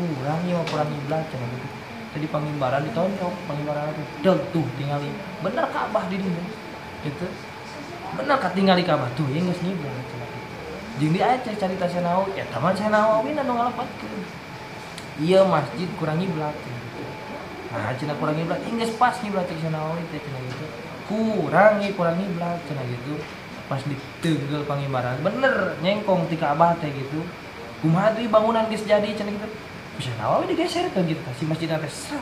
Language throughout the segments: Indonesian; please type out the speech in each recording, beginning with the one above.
kurang ya kurang iblat cenah gitu. Tadi pangimbaran ditonjok, pangimbaran itu deg tuh tingali. Bener Ka'bah di dieu. Gitu. Bener katingali Ka'bah tuh ya geus ngiblat cenah gitu. Jeung di aya carita Senawi, eta mah Senawi anu ngalafatkeun. Ieu masjid kurang iblat gitu. Nah, cenah kurang iblat, geus pas ngiblat di Senawi teh cenah gitu. Kurang iblat cenah gitu. Pas diteugel pangimbaran bener nyengkong ti Ka'bah teh gitu. Kumaha deui bangunan geus jadi cenah gitu. Bisa nawawi digeser ke gitu si masjid teh sat.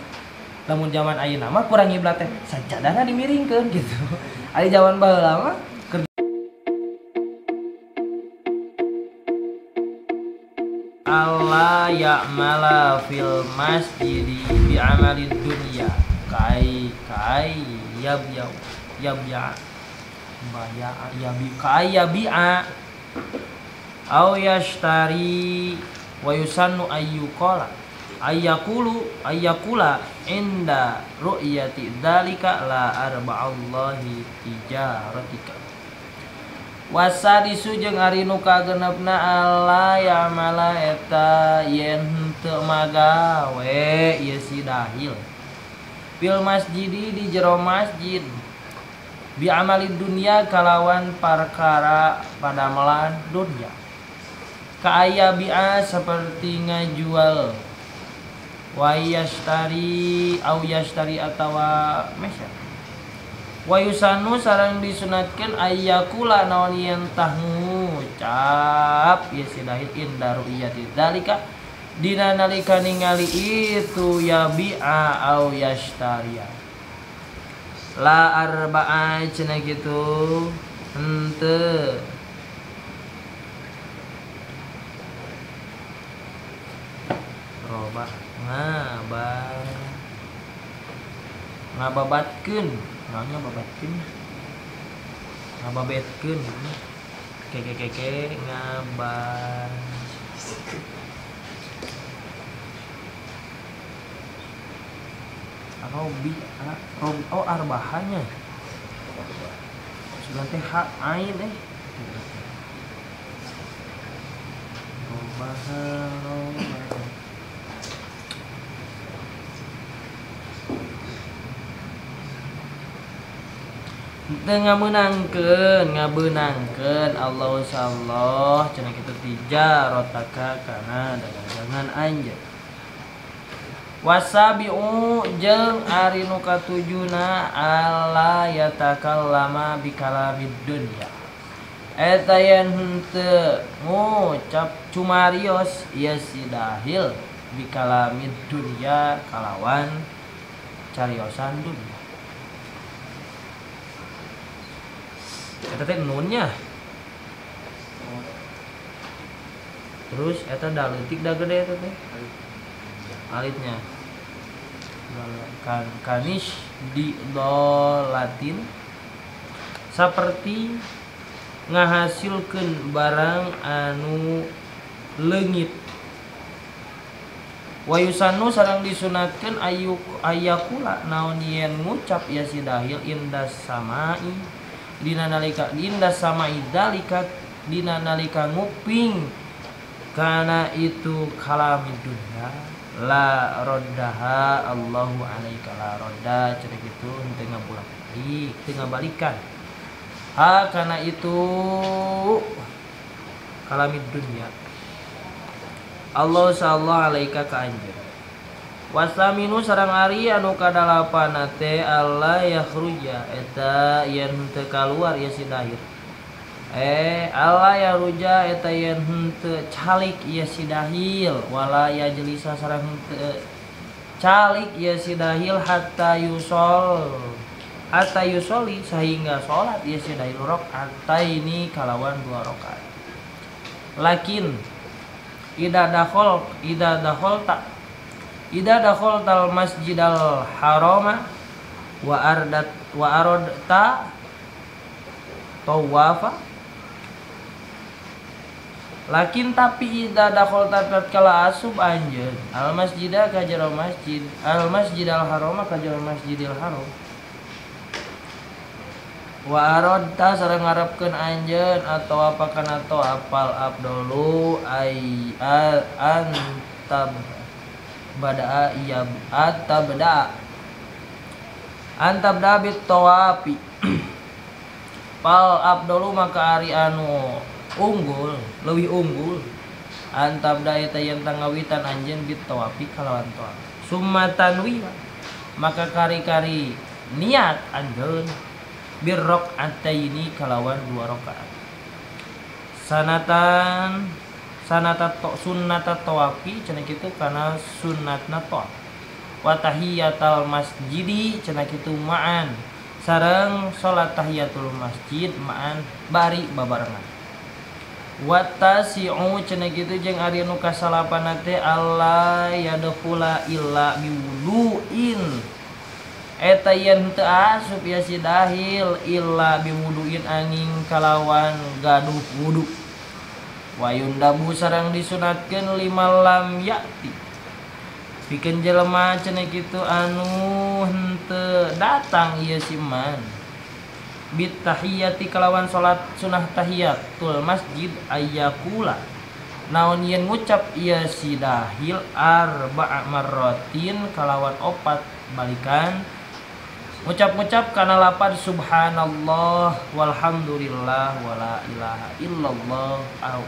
Lamun zaman ayeuna mah kurang iblat teh sajadahna dimiringkeun gitu. Ari zaman baheula mah Allah ya'mala fil masjidi bi amalid dunya kai yabya baya yabi'a au yashtari wa yusannu ayyakula inda ru'yati dzalika la arba'allahi tijaratika wasadisu jeung ari nu kagenepna alla ya'mala eta yen teu magawe ieu si dahil fil masjidi di jero masjid bi amalid dunya kalawan perkara padamelan dunya ka aya bi'a seperti ngajual wa yashtari au yashtari atawa mesya wa yusanu sareng disunatkeun ayyakula naon yen tah ngucap ieu si dahil inda ru'yati dzalika dina nalika ningali itu ya bi'a au yashtariya la arba'a cenah kitu henteu roba ngababatkeun naonnya babatkeun ngababetkeun keke ngaban robi oh arbahanya sudah teh hak ain robahan ngabeunangkeun Allah sallallahu cenah kitu tijarotaka kana dagangan anjeun wasabi'u jeung ari nu katujuna alla yatakallama bikalamid dunya eta yen henteu ngucap cumarios ieu si dahil bikalamid dunya kalawan cariosan dunya eta teh nunnya terus eta da leutik da gede eta teh alitnya kanis di dolatin seperti ngahasilkeun barang anu leungit wa yusanu sareng disunatkeun ayakula naon yen ngucap ya si dahil indas samai dina nalika indas samai dalika dina nalika nguping kana itu kalamid dunya la roddaha Allahu alaika la rodda cenah kitu henteu ngabulak-balik teu ngabalikan ha kana itu kalamid dunya Allah sallallahu alaika ka anjeun wasaminu sareng ari anu kadalapan teh Allah yakhruja eta yen teu kaluar ya si dahir Allah ya ruja eta yen henteu calik ieu si dahil wala ya jelisa sareng henteu calik ieu si dahil hatta yusoli sehingga salat ieu si dahil rakaataini kalawan 2 rakaat lakin idza dakhaltal masjidal harama wa aradta tawafa lakin tapi idza dakhalta tatkala asub anjeun al masjidah ka jero masjid al masjidal harama ka jero masjidil haram wa aradta sareng ngarepkeun anjeun atau apa kana to apal abdulu ay antab Bada'a iya atabda antabda bit tawafi pal abdulu maka ari anu unggul leuwih unggul antabda eta yang tangawitan anjeun bit tawafi kalawan tawaf summa tanwi maka kari-kari niat anjeun birrok ataini kalawan 2 rakaat sanata sunnata tawafi cenah kitu kana sunnatna tawaf wa tahiyatul masjidi cenah kitu ma'an sareng salat tahiyatul masjid ma'an bari babarengan wa tasi'u cenah kitu jeung ari nu kasalapan teh alla yadkhula illa biwuduin eta yen teu asup ya si dahil illa biwuduin angin kalawan gaduh wudu wayun dabu sareng disunatkeun lima lam yakti pikeun jelema cenah kitu anu henteu datang ieu si man bit tahiyati kalawan salat sunah tahiyatul masjid ayyakula naon yen ngucap ieu si dahil arba'a marratin kalawan 4 balikan ngucap-ngucap kana lapad subhanallah walhamdulillah wala ilaha illallah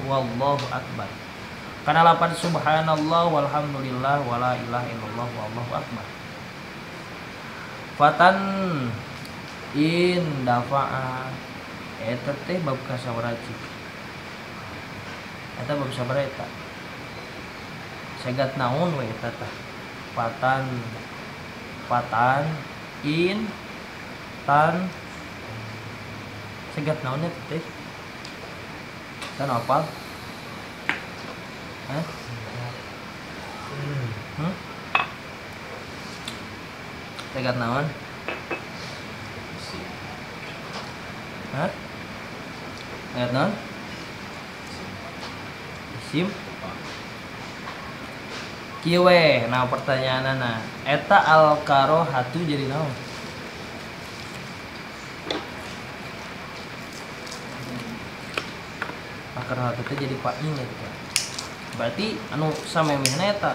wallahu akbar kana lapad subhanallah walhamdulillah wala ilaha illallah wallahu akbar fatan in dafa'a eta teh bab kasawaraci eta bab sabaraha eta segat naon we eta tah fatan in tan segat naon eta teh tan apal hah segat naon hah segat naon isim kieu we nah pertanyaanana eta al karohatu jadi naon karohatu teh jadi fa'il gitu berarti anu samemehna eta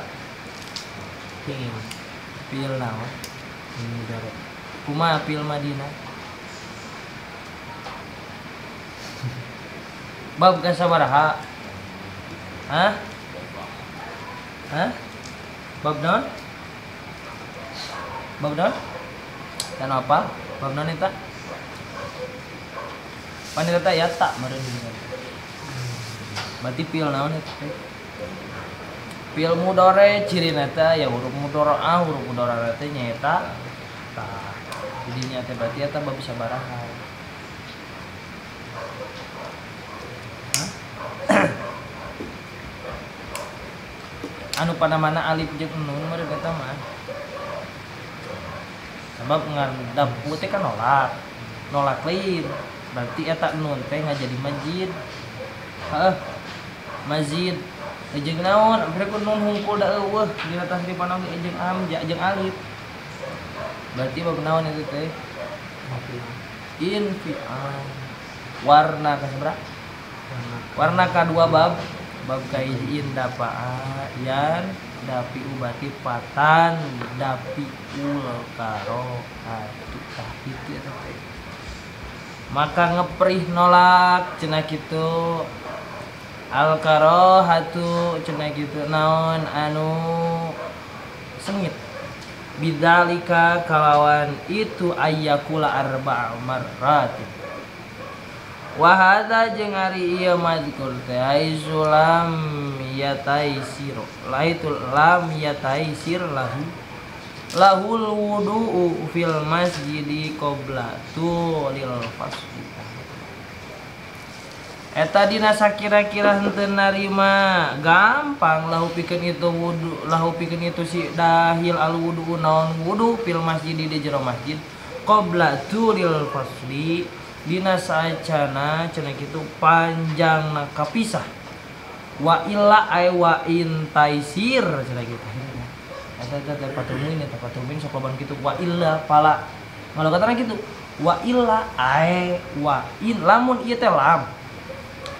fiil naon mudhari kumaha fiil madina bab kasabaraha hah bab naon dan apa bab naon eta panita teh ya tak meureun berarti fiil naon eta fiil mudhari cirina teh ya huruf mudhari teh nyaeta tah jadinya teh berarti eta bab sabaraha anu pada mana alif jeung nun meureun eta mah sabab ngadap teh kan nolak lain berarti eta nun teh ngajadi majid mazid jeung naon akhirnya ku nun hungkul da eueuh dina tasrifan ge jeung hamzah jeung alif berarti bab naon itu teh infial warna kasabaraha warna kadua bab kaijin dapa'a yan dapi ubati patan dapi ul karo atu tah itu eta teh maka ngeprih nolak cenah kitu al karohatu cenah kitu naon anu sengit bidzalika kalawan itu ayyakula arba'a marratin wa hadza jeung ari ieu mazkur teh aisulam yataisir laitul lam yataisir lahul wudu fil masjidi qoblatu lil fasli eta dina sakira-kira henteu narima gampang lahu pikeun itu wudu lahu pikeun itu si dahil al wudu naon wudu fil masjidi di jero masjid qoblatu lil fasli dina saacana cenah kitu panjangna kapisah wa illa ay wa in taisir cenah kitu eta patumuin eta patumin sok loban kitu wa illa pala malah katana kitu wa illa ay wa in lamun ieu teh lam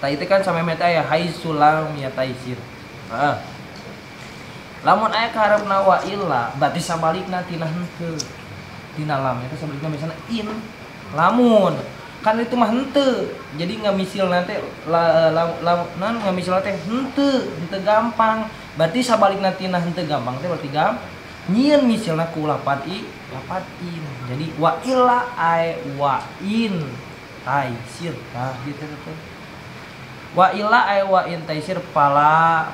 tah itu kan samemeh teh aya haisulam ya taisir Lamun aya kaharepna wa illa berarti sabalikna tina henteu. Tina lam eta sabalikna biasana in. Lamun kan itu mah henteu. Jadi ngamisil nanti ngamisil teh henteu gampang. Berarti sabalikna tina henteu gampang teh berarti nyieun misilna ku lapat in. Jadi wa illa ay wa in taisir. Nah gitu tuh. Wa illa ay wa in taisir pala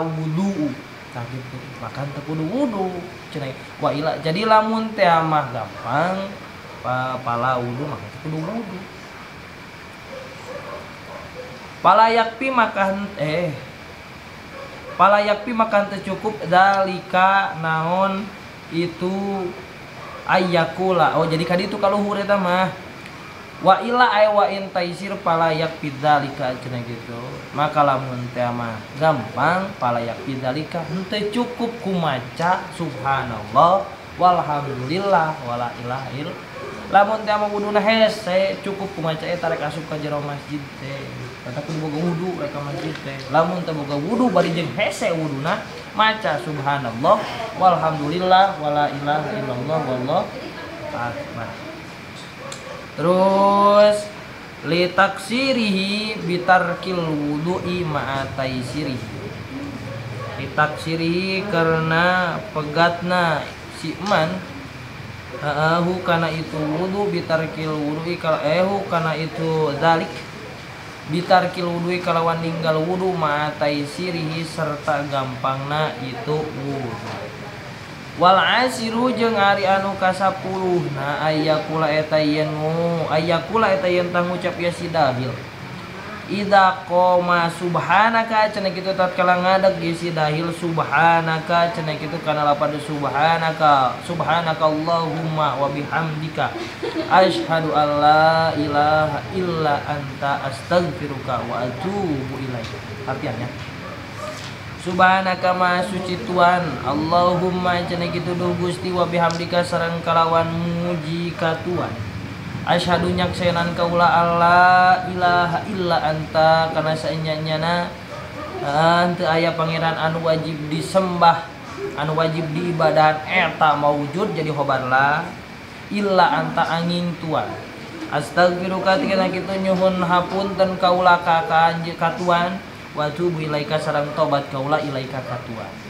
wudu. Nah gitu. Makan teu kudu wudu cenah. Wa illa jadi lamun teh mah gampang pala wudu maka teu kudu wudu. Pala yakpi makan tercukup dalika naon itu ayyakula. Oh jadi kadi itu kaluhur eta mah wa illa ay wa in taisir pala yakpi dalika cenah gitu. Maka lamun teh mah gampang pala yakpi dalika henteu cukup ku maca subhanallah walhamdulillah wala ilaha illallah. Lamun teh mah wuduna hese cukup ku maca eta rek asup ka jero masjid teh. Eta kudu boga wudu rek ka masjid teh. Lamun teu boga wudu bari jeung hese wuduna maca subhanallah walhamdulillah wala ilaha illallah wallahu akbar. Terus li taksirihi bitarkil wudu'i ma'a taisirihi. Li taksirihi karena pegatna si man kana itu wudu bitarkil wudu'i kana itu dalik bitarkil wudu'i kalawan ninggal wudu ma'a taisirihi serta gampangna itu wudu. Wal asiru jeung ari anu ka-10 ayyakula eta yen tangucap ya si dahil. Ida qoma subhanaka cenah kitu tatkala ngadeg ge si dahil subhanaka cenah kitu kana lapad subhanaka Allahumma wa bihamdika asyhadu alla ilaha illa anta astaghfiruka wa atubu ilaik. Artinya subhanaka ma suci Tuhan Allahumma cenah kitu duh Gusti wa bihamdika sareng kalawan muji ka Tuhan. Asyhadu nyaksenan kaula alla ilaha illa anta kana saenyanyana teu aya pangeran anu wajib disembah anu wajib diibadahan eta maujud jadi khobarlah illa anta angin Tuhan. Astagfiruka tina kitu nyuhun hapunten kaula ka Tuhan wa tubu ilaika sareng tobat kaula ilaika ka Tuhan.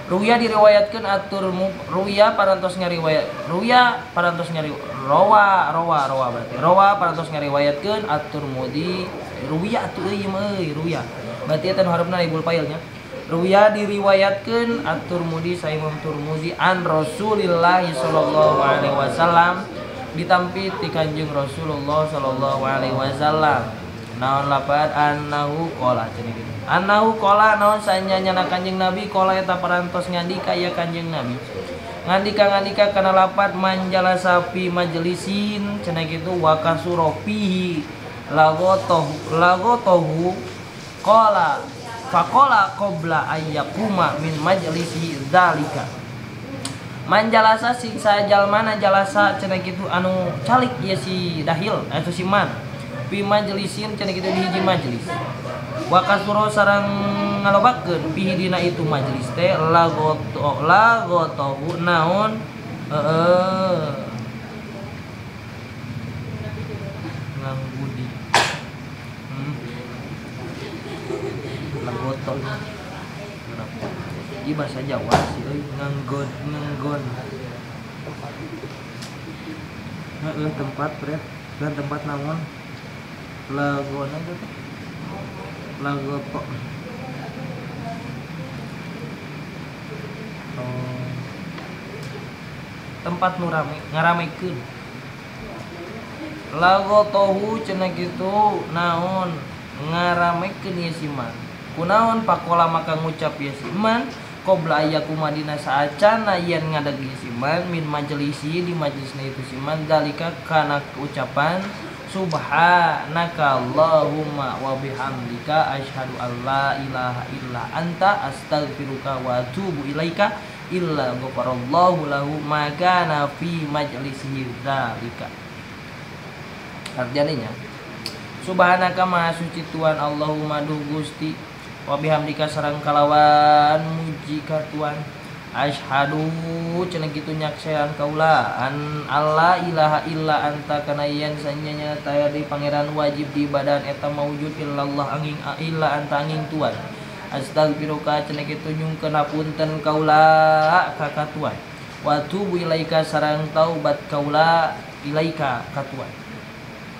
Ruya diriwayatkeun ruya parantos ngariwayat rawa berarti rawa parantos ngariwayatkeun at-Tirmidzi ruya atuh euy mah ruya berarti eta nu hareupeuna ibul pailnya. Ruya diriwayatkeun at-Tirmidzi sa Imam Tirmidzi an Rasulillah sallallahu alaihi wasallam ditampi ti Kanjeng Rasulullah sallallahu alaihi wasallam. Naon lapad annahu qala cenah kitu. Annahu qala naon sanyana Kanjeng Nabi qala eta parantos ngandika ya Kanjeng Nabi. Ngandika kana lapad manjala sapi majlisin cenah kitu wa kasurofihi lagotohu qala faqala qabla ayyakuma min majlisi dzalika. Manjalasa siksa jalmana jalasa cenah kitu anu calik ieu si dahil atuh si man. Fi majlisin cenah kitu di hiji majlis. Wa kasuro sareng ngalobakeun fihi dina itu majlis teh lagotohu naon nganggudi lagoto ieu bahasa Jawa sih euy nganggon tempat pret dan tempat naon lagona itu lagoto tempat nu rame ngaramekeun lagotohu cenah kitu naon ngaramekeun ieu si man kunaon pakola maka ngucap ieu si man qabla ayakum madina saacana yen ngadeg ieu si man min majlisi di majlisna itu si man dalika kana ucapan subhanaka Allahumma wa bihamdika asyhadu alla ilaha illa anta astaghfiruka wa atubu ilaika illa ghafarallahu lahu ma kana fi majlisihi dzalika. Artinya subhanaka maha suci Tuhan Allahumma duh Gusti wa bihamdika sareng kalawan muji ka Tuhan asyhadu cenah kitu nyaksean kaula an alla ilaha illa anta kana yen sanyanya taya di pangeran wajib di badan eta maujud illallah angin illa anta angin Tuhan astagfiruka cenah kitu nyungkeun hapunten kaula ka Tuhan wa tubu ilaika sareng taubat kaula ilaika ka Tuhan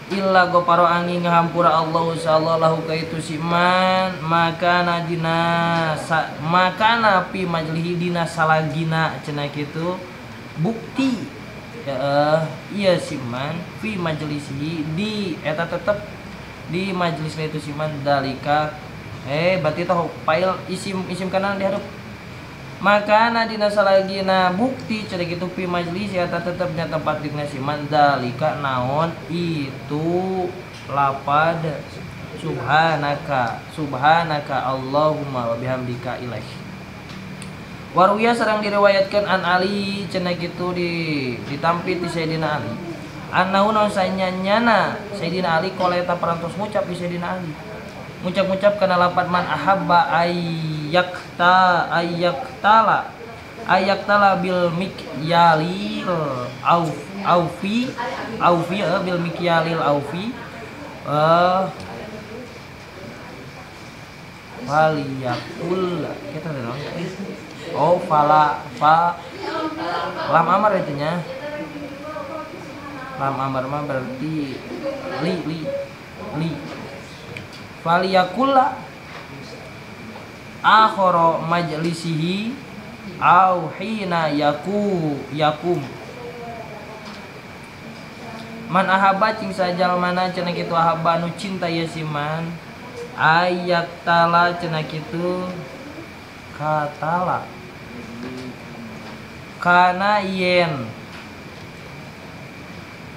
illa goparo angin ngahampura Allah sallallahu kaitu siman maka nadina maka napi majlihi dina salagina cenah kitu bukti iya siman fi majlisi di eta tetep di majelis itu siman dalika berarti tah file isim kanan dihareup maka nadina salagina bukti cenah kitu pi majlis eta tetepnya tempat dina siman dalika naon itu lapad subhanaka Allahumma wa bihamdika ilaih waruya sareng diriwayatkeun an Ali cenah kitu ditampit di Sayyidina Ali annahu sanyanyana Sayyidina Ali koleta parantos ngucap di Sayyidina Ali ngucap kana lapan man ahabba ayaktala bil mikyalil aufi bil mikyalil aufi faliyakul kita ada lam amar itu nya lam amar mah berarti li faliyakula akhara majlisihi au hina yakum man ahaba cing sajal mana cenah kitu ahaba nu cinta ya siman ayat tala cenah kitu katala kana yen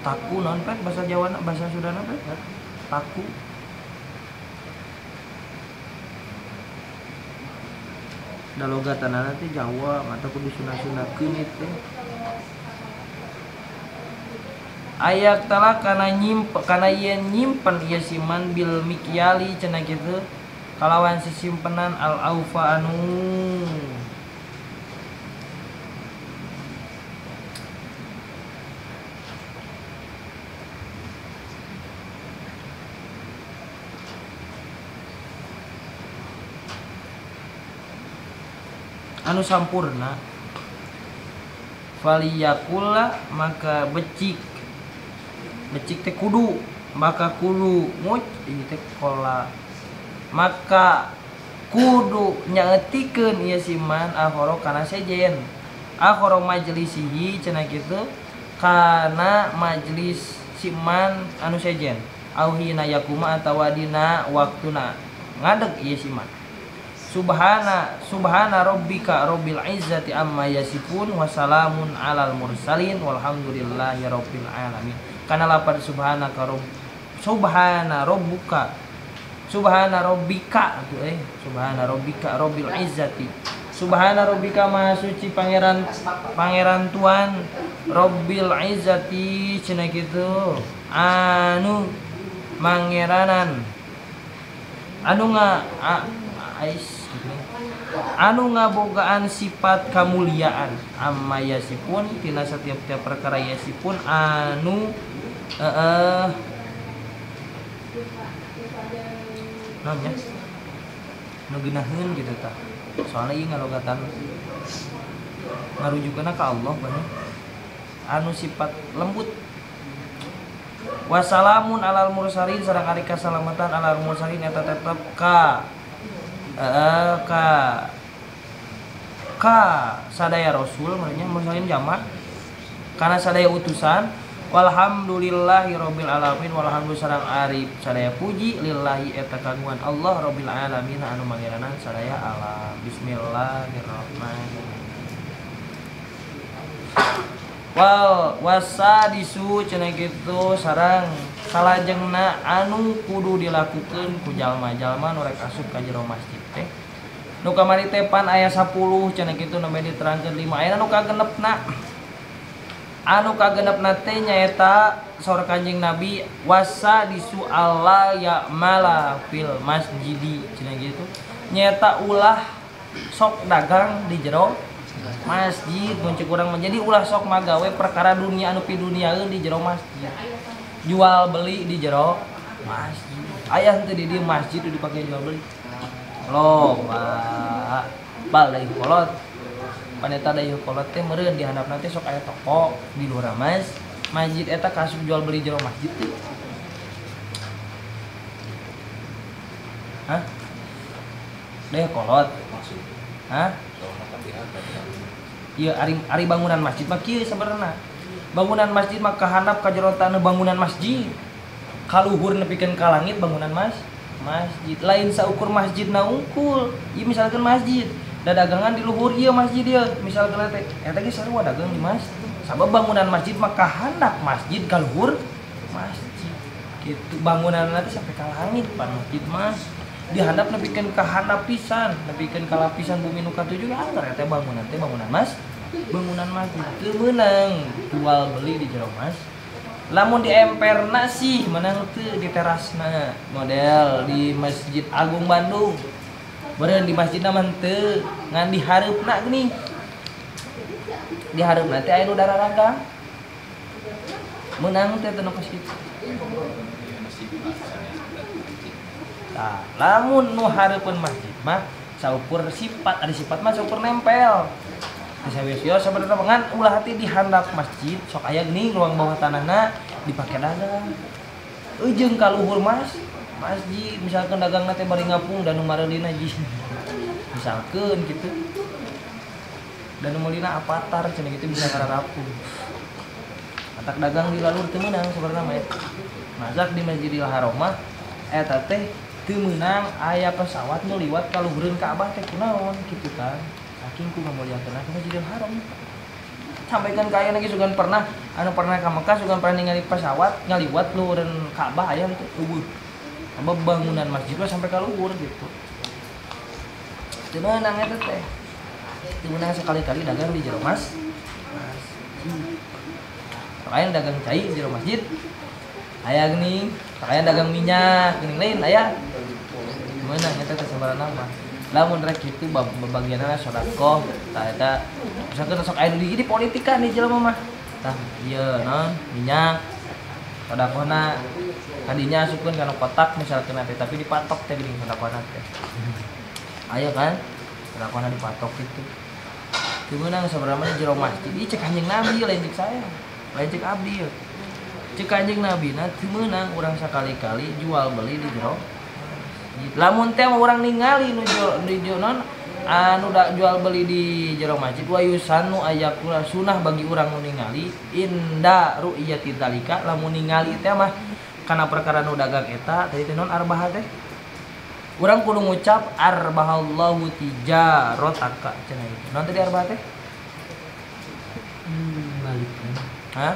taku non pet bahasa Jawa bahasa Sundana pet taku dalogatanana teh Jawa mata kudu sunah-sunahkeun itu ayak tala kana yen nyimpen ieu siman bil mikyali cenah kitu kalawan sisimpenan al aufa anu sampurna faliyakula maka becik teh kudu maka kudu muj ieu teh kola maka kudu nyaetikeun ieu siman akhoro kana sejen akhoro majlisihi cenah kitu kana majlis siman anu sejen auhina yakuma atawa dina waktuna ngadeg ieu siman Subhana rabbika rabbil izzati amma yasifun wa salamun alal mursalin walhamdulillahi rabbil alamin. Kana lapar subhana rabbika rabbil izzati. Subhana rabbika maha suci pangeran Tuhan rabbil izzati cenah kitu anu mangeranan anu ngabogaan sifat kamuliaan amma yasipun tina setiap perkara yasipun anu namanya nu geunaheun gitu tah soalnya ieu ngalogatan ngarujukeunna ka Allah banyak anu sifat lembut wassalamun alal mursalin sareng ari kasalamatan alal mursalin eta tetep ka sadaya rasul maksudnya mursalin jamak kana sadaya utusan walhamdulillahi rabbil alamin walhamdu sareng ari sadaya puji lillahi eta kagungan Allah rabbil alamin anu mangeranan sadaya alam bismillahirrahmanirrahim wasadisu cenah kitu sareng salajengna anu kudu dilakukeun ku jalma-jalma nu rek asup ka jero masjid teh nu kamari teh pan aya 10 cenah kitu nu diterangkeun 5 aya nu kagenepna teh nyaeta saur Kanjeng Nabi wasadisu alla ya'mala fil masjidi cenah kitu nyeta ulah sok dagang di jero masjid muncul kurang menjadi ulah sok magawe perkara dunia anu piduniaeun di jero masjid jual beli di jero masjid aya henteu di dieu masjid dipake jual beli loba balik kolot paneta dayeuh kolot teh meureun di handapna teh sok aya toko di luar masjid eta kasus jual beli jero masjid teh hah dayeuh kolot hah iya ari bangunan masjid mah kieu sabarna bangunan masjid mah kahandap ka jero taneuh bangunan masjid kaluhur nepikeun ka langit bangunan masjid lain saukur masjid na ungkul ieu misalkan masjid da dagangan di luhur ieu masjid ieu misalkan teh eta ge sarua dagang di masjid sabab bangunan masjid mah kahandap masjid kaluhur masjid kitu bangunanna teh sampai ka langit pan masjid mah dihandap nepikeun ka handap pisan nepikeun ka lapisan bumi nu katujuh anggar eta bangunan teh bangunan masjid teu meunang jual beli di jero masjid lamun di emperna sih menang teu di terasna model di Masjid Agung Bandung beureun di masjidna mah teu ngan di hareupna geuning di hareupna teh aya nu dararagang meunang teh teu nu ka situ tah lamun nu hareupeun masjid mah saukur sifat ada sifat mah saukur nempel disawio sabenerna ngan ulah hati di handap masjid sok aya geuning ruang bawah tanahna dipake dagang eujeung ka luhur masjid misalkan dagangna teh bari ngapung dan nu mareulina hiji misalkeun kitu dan nu meulina avatar cenah kitu bisa kararapung atak dagang di lalur teu meunang sabenerna mah masak di Masjidil Haram mah eta teh teu meunang aya pesawat nu liwat ka luhureun Ka'bah teh kunaon kitu kan saking ku ngamuliakeun ka Masjidil Haram sampaikan ka aya lagi sugan pernah ka Mekah sugan pernah ningali pesawat ngaliwat luhureun Ka'bah aya teh eueuh sabab bangunan masjid mah sampai ka luhur gitu teu meunang eta teh teu meunang sekali-kali dagang di jero masjid lain dagang cai di jero masjid aya geuning aya dagang minyak geuning lain aya meunang eta teh sabarana mah lamun rek kitu bagianna sedekah tah eta misalkan sok aya di politikan di jelema mah tah ieu naon minyak sedekahna kadinya asupkeun kana kotak misalkan teh tapi dipatok teh geuning sedekahna teh aya kan sedekahna dipatok kitu teu meunang sabarana jero masjid ieu cek anjing nabi lain cek saya lain cek abdi cek anjing nabi na teu meunang urang sakali-kali jual beli di jero lamun teh urang ningali nu non anu jual beli di jero masjid wa yusanu ayakula sunah bagi urang nu ningali inda ru'yati dalika lamun ningali teh mah kana perkara nu dagang eta tadi teh non arbah teh urang kudu ngucap arbahallahu tijarataka cenah itu non tadi arbah teh balik hah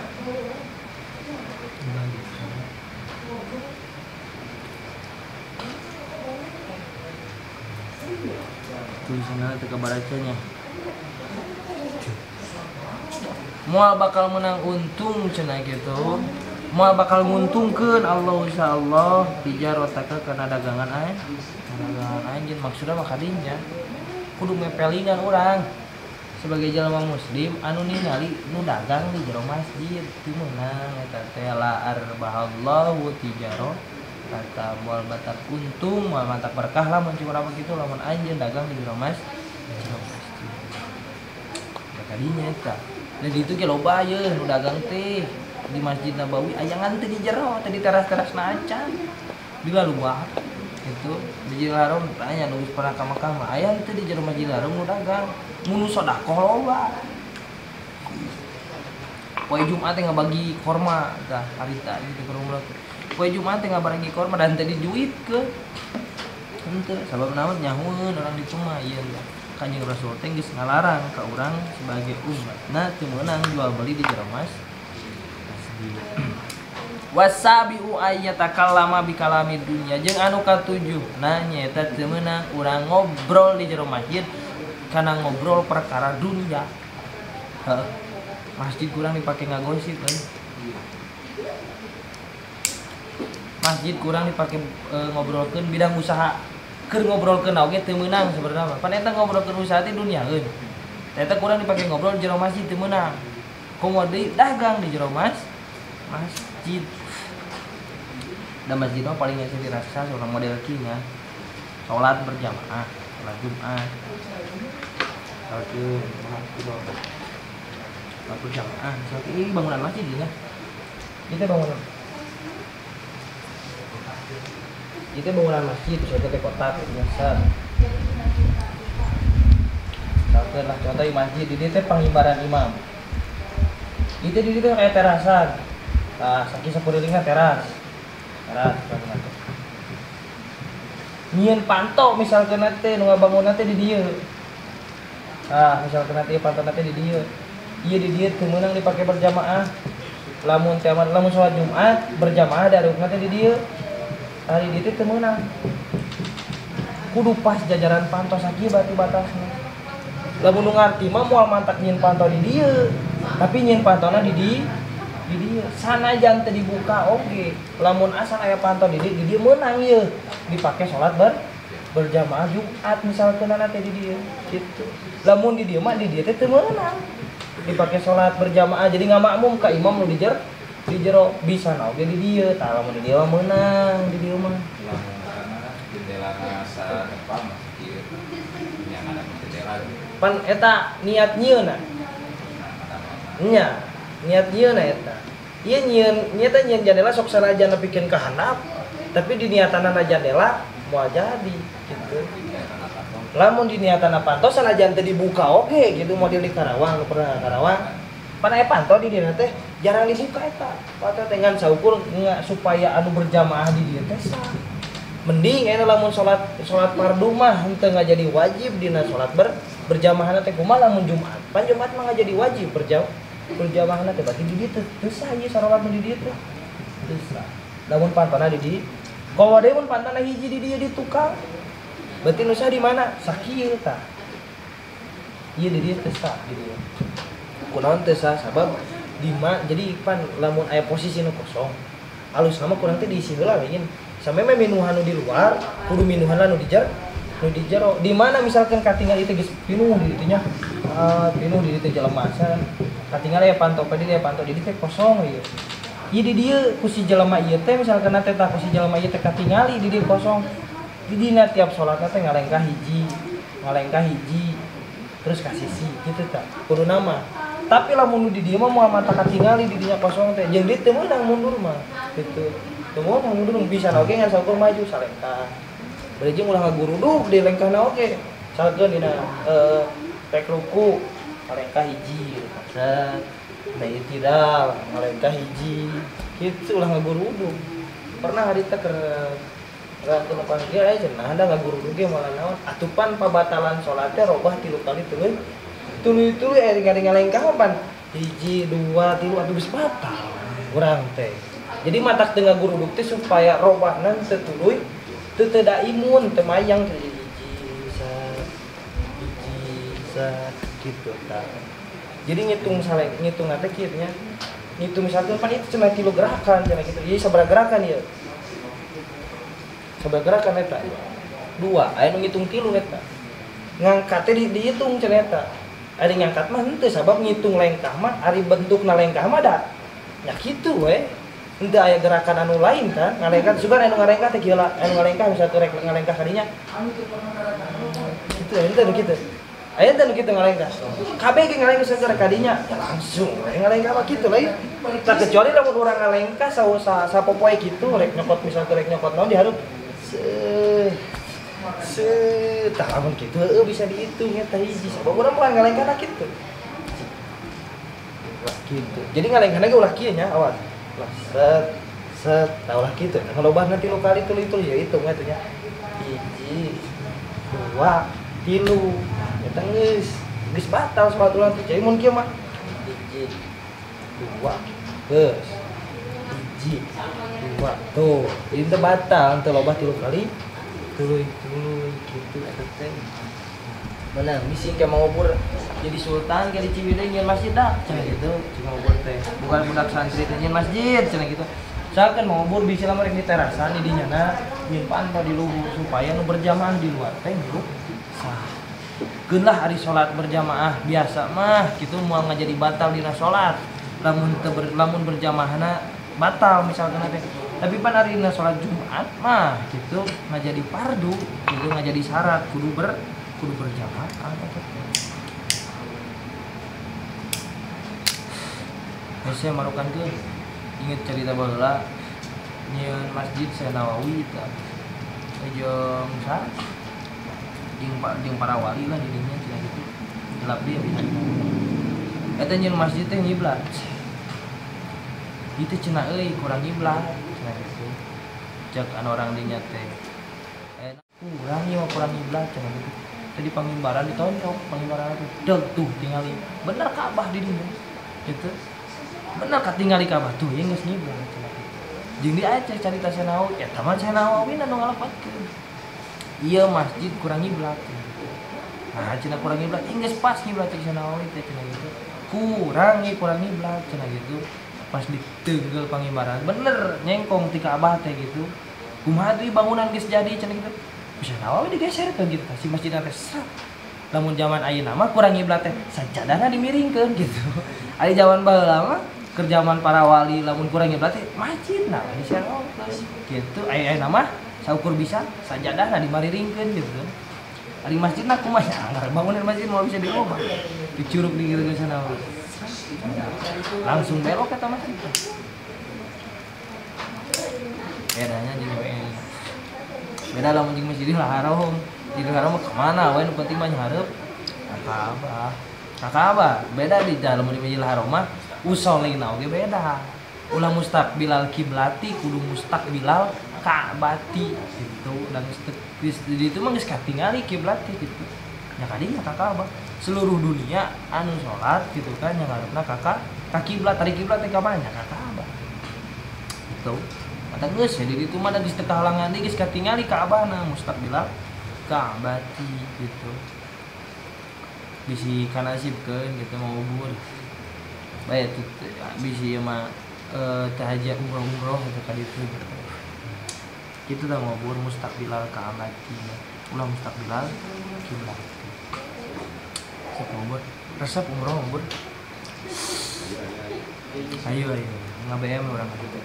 tulisanna teh kabaracanya moal bakal menang untung cenah gitu moal bakal nguntungkeun Allah insyaallah tijarataka kana dagangan aing maksudna mah kadinya kudu mepelingan urang sebagai jalma muslim anu ningali nu dagang di jero masjid teu meunang eta teh la arbahallahu tijarah kata moal batak untung moal batak berkah lah muncul apa gitu lamun anjeun dagang di jero masjid kadinya eta dan itu ge loba ye nu dagang teh di Masjid Nabawi ayangan teh di jero teh di teras-terasna acan di luar itu di Masjidil Haram tanya nu pernah ka Mekah mah aya teh di jero Masjidil Haram nu dagang munu sedekah loba poe Jumat teh ngabagi korma tah harita gitu ke rumah poe Jumat teh ngabagi korma dan teh dijuitkeun henteu sabab naon nyahueun orang ditu mah ieu Kanjeng Rasul teh geus ngalarang ka urang sebagai umat nah teu meunang jual beli di jero masjid wasabiu ayyatakallama bikalami dunya jeung anu katujuh nah nyaeta teu meunang urang ngobrol di jero masjid kana ngobrol perkara dunia masjid kurang dipake ngagosip masjid kurang dipake ngobrolkeun bidang usaha keur ngobrolkeun oge teu meunang sebenarnya pan eta ngobrolkeun usaha teh duniaeun eta kurang dipake ngobrol di jero masjid teu meunang komo deui dagang di jero masjid dan masjid mah paling nya dirasa seorang model kinya salat berjamaah salat Jumat salat berjamaah salat ini bangunan masjid ya kita bangunan saya teh kotak biasa salkeun lah contoh di masjid di dieu teh pangimbaran imam di dieu teh kayak terasan tah saking sapureulingna teras nyieun panto misalkeun teh nu ngabangunna teh di dieu misalkeun teh panto teh di dieu ieu di dieu teu meunang dipake berjamaah lamun salat Jumat berjamaah darukna teh di dieu hari dieu teu meunang kudu pas jajaran panto sakieu batu batasna lamun nu ngarti mah moal mantak nyieun panto di dieu tapi nyieun pantona di dieu sanajan teu dibuka oge lamun asal aya panto di dieu meunang ieu dipake salat berjamaah Jumat misalkeun teh di dieu kitu lamun di dieu mah di dieu teh teu meunang dipake salat berjamaah jadi ngamakmum ka imam nu di jero bisa oge di dieu tah lamun di dieu mah meunang di dieu mah lamun kana jendelana sa depan masjid nya ada jendela pan eta niat nyieunna nya niat nyieunna eta ieu nyieun jendela sok sanajan nepikeun ka handap tapi di niatanna jendela moal jadi gitu lamun di niatanna panto sanajan teu dibuka oge gitu model di Karawang pernah Karawang pan aya panto di dieu teh jarang dibuka eta panto teh ngan saukur supaya anu berjamaah di dieu teh sah mending aya lamun salat fardu mah henteu jadi wajib dina salat berjamaahna teh kumaha lamun Jumat pan Jumat mah jadi wajib berjamaahna teh berarti di dieu teu sah ieu salat di dieu teh teu sah lamun pantona di dieu kalau ada mun pantona hiji di dieu di tukang berarti nu sah di mana sakieu tah ieu di dieu teu sah di dieu kunaon teu sah sabab jadi pan lamun aya posisi nu kosong alus nama kurang teh diisi heula lain sameme minuhan nu di luar kudu minuhan lah nu di jero di mana misalkan katingal itu geus pinuh di ditu nya pinuh di ditu jelema sa katingal aya panto di ditu teh kosong ieu ieu di dieu ku si jelema ieu teh misalkan teh tah ku si jelema ieu teh katingali di dieu kosong di dina tiap salatna teh ngalengkah hiji terus ka sisi kitu tah kudu nama tapi lamun nu di dieu mah moal mata katingali di dinya kosong teh jeung dieu teu meunang mundur mah kitu teu meunang mundur bisa oge ngan saukur maju salengkah bari jeung ulah ngaguruduk di lengkahna oge salkeun dina rek ruku ngalengkah hiji set da itidal ngalengkah hiji kitu ulah ngaguruduk pernah hari teh keur rantu lepas ge aya cenah ada ngaguruduk ge malah naon atupan pabatalan salat teh robah 3 kali tuluy aya ngalengkah pan 1 2 3 atuh geus batal urang teh jadi matak teu ngaguruduk teh supaya robahna teu tuluy teu da imun teu mayang teh hiji sa kitu tah jadi ngitung teh kieu nya ngitung misalkan pan itu cenah 3 gerakan cenah kitu jadi sabaraha gerakan ieu sabaraha gerakan eta 2 aya nu ngitung 3 eta ngangkat teh dihitung cenah eta ari ngangkat mah henteu sabab ngitung lengkah mah ari bentukna lengkah mah da nya kitu we henteu aya gerakan anu lain kan ngalengkah sugan anu ngalengkah teh kieu anu ngalengkah misalkan rek ngalengkah kadinya kitu henteu nu kitu aya teh nu kitu ngalengkah kabeh ge ngalengkah sacara kadinya ya langsung ngalengkah mah kitu lain tak kecuali lamun urang ngalengkah sapopoe kitu rek nyokot misalkan rek nyokot naon dihareup tah lamun kitu bisa dihitung eta hiji sabab urang mah ngalengkahna kitu gitu jadi ngalengkahna ge ulah kieu nya awas lah set tah ulah kitu ngalobahna 3 kali tuluy ya hitung eta nya 1 2 3 eta geus batal salat ulang teh jadi mun kieu mah 1 2 geus 1 2 tuh ini teh batal teu lobah 3 kali tuluy gitu eta teh menang bisi ke mangobur jadi sultan ke di Ciwidey nyeun masjid dah cenah gitu cuma ngobur teh bukan budak santri teh nyeun masjid cenah gitu misalkan mau bur bisa lamar di terasan di dinyana nyimpan di luhur supaya nu berjamaah di luar teh hirup sah. Keun lah ari salat berjamaah biasa mah kitu moal ngajadi batal dina salat. Lamun berjamaahna batal misalkan teh. Tapi pan ari dina salat Jumat mah kitu ngajadi fardu, kitu ngajadi syarat kudu berjamaah. Saya marukan ke inget cerita baheula nyeun masjid Nawawi eta jeung sa jeung para wali lah di dinya cenah kitu gelap dia bisa eta nyeun masjid teh ngiblat itu cenah euy kurang ngiblat cenah kitu cek anu orang dinya teh kurang ieu kurang ngiblat cenah kitu tadi pangimbaran ditonjok pangimbaran teh deug tuh tingali bener Ka'bah di dinya gitu bener katingali Ka'bah tuh yang geus ngiblat cenah kitu. Jeung di aya carita Nawawi eta mah Nawawi anu ngalafatkeun. Ieu masjid kurang ngiblat. Nah, cenah kurang ngiblat geus pas ngiblat cek Nawawi teh cenah kitu. Kurang ngiblat cenah kitu. Pas diteunggel pangimbaran bener nyengkong ti Ka'bah teh gitu. Kumaha deui bangunan geus jadi cenah kitu. Bisa Nawawi digeserkeun gitu si masjid teh. Lamun zaman ayeuna mah kurang ngiblat teh sajadahna dimiringkeun gitu. Ari zaman baheula mah kerjaman para wali lamun kurang ngiblat teh masjid nah diserong gitu aya mah saukur bisa sajadahna dimariringkeun gitu. Ari masjidna kumaha anggar bangunan masjid mau bisa diubah dicurug di kieu sana langsung belok eta masjid bedanya jeung beda lamun jeung Masjidil Haram Masjidil Haram kemana we nu penting mah nyahareup Ka'bah beda di dalam di Masjidil Haram mah usolina oge beda. Ulah mustaqbilal kiblati kudu mustaqbilal Ka'bati gitu dan di itu mah geus katingali kiblati gitu. Nya kadinya ka Ka'bah. Seluruh dunia anu salat gitu kan nya ngarepna ka kiblat tari kiblat teh ka mana ka Ka'bah. Gitu. Mata geus ya di ditu mah geus teu kahalangan deui geus katingali Ka'bahna mustaqbilal Ka'bati gitu. Bisi kanasibkeun gitu mau ubur. Bae itu bisi mah tahajud umroh gitu ka ditu gitu. Kitu tah mau ubur mustaqbilal Ka'bati. Ulah mustaqbilal kiblat. Sok ubur. Resep umroh ubur. Ayo ngabm urang kitu.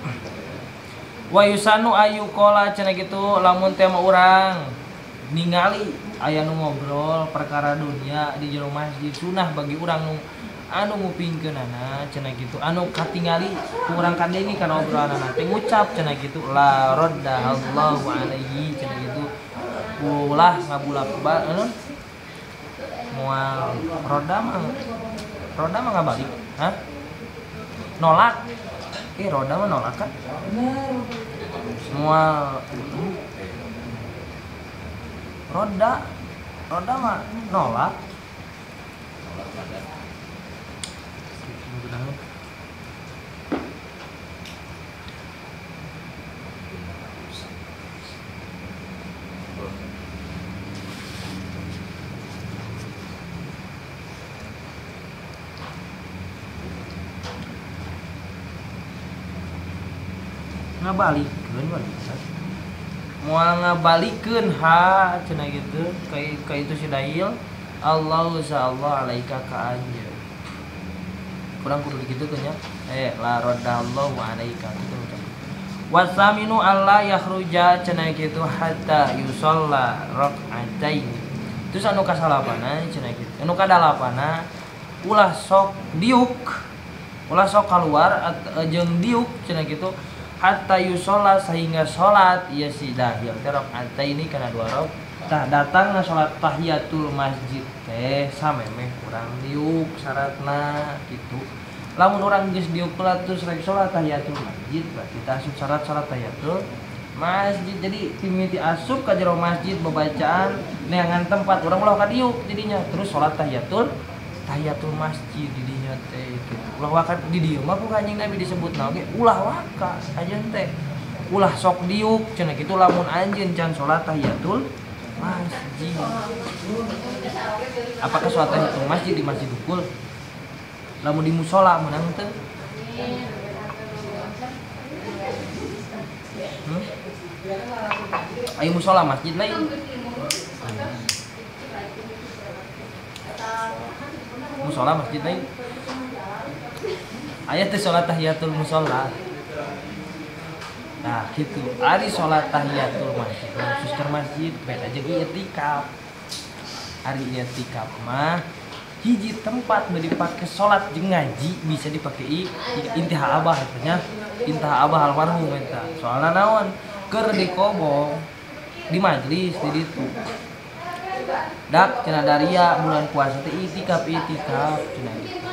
Wa yusanu ayu qala cenah kitu lamun teh mah urang ningali aya nu ngobrol perkara dunia di jero masjid sunah bagi urang nu anu ngupingkeunana cenah kitu anu katingali ku urang kandengi kana obrolanna teh ngucap cenah kitu la radda Allahu alaihi cenah kitu ulah ngabulak anu moal roda mah ngabalik nolak roda mah nolak kan moal roda mah nolak ngabalikeun moal ngabalikeun ha cenah gitu ka itu si dail Allahu sa'allahu alaika ka anjeun kurang kudu kitu teh nya la radallahu alaika kitu ucap wasaminu alla yakhruja cenah kitu hatta yusalla rak'atain terus anu kasalapana cenah kitu anu kadalapana ulah sok keluar jeung diuk cenah kitu hatta yusola sehingga sholat ya si dahil teh rak'ataini kana 2 rakaat tah datangna sholat tahiyatul masjid teh samemeh kurang diuk syaratna gitu lamun urang geus diuk terus rek sholat tahiyatul masjid berarti tah asup syarat tahiyatul masjid jadi timiti asup ka jero masjid babacaan neangan tempat urang ulah ka diuk jadinya terus sholat tahiyatul masjid di dinya teh gitu. Ulah waka di dieu mah ku kanjing Nabi disebutna oge ulah waka ajeun teh ulah sok diuk cenah kitu lamun anjeun can salat tahiyatul masjid. Apakah salat tahiyatul masjid di masjid hukul? Lamun di mushola menang teu? Ayo musola masjid lain. Musola masjid lain. Aya teh salat tahiyatul musola. Nah gitu. Ari salat tahiyatul masjid khusus ke masjid beda jeung i'tikaf. Ari i'tikaf mah hiji tempat mau dipakai salat jeung ngaji bisa dipakai intiha abah katanya. Intiha abah almarhum eta. Soalna naon? Keur dikobong di majlis di ditu. Dak cenah daria bulan puasa teh i'tikaf cenah gitu.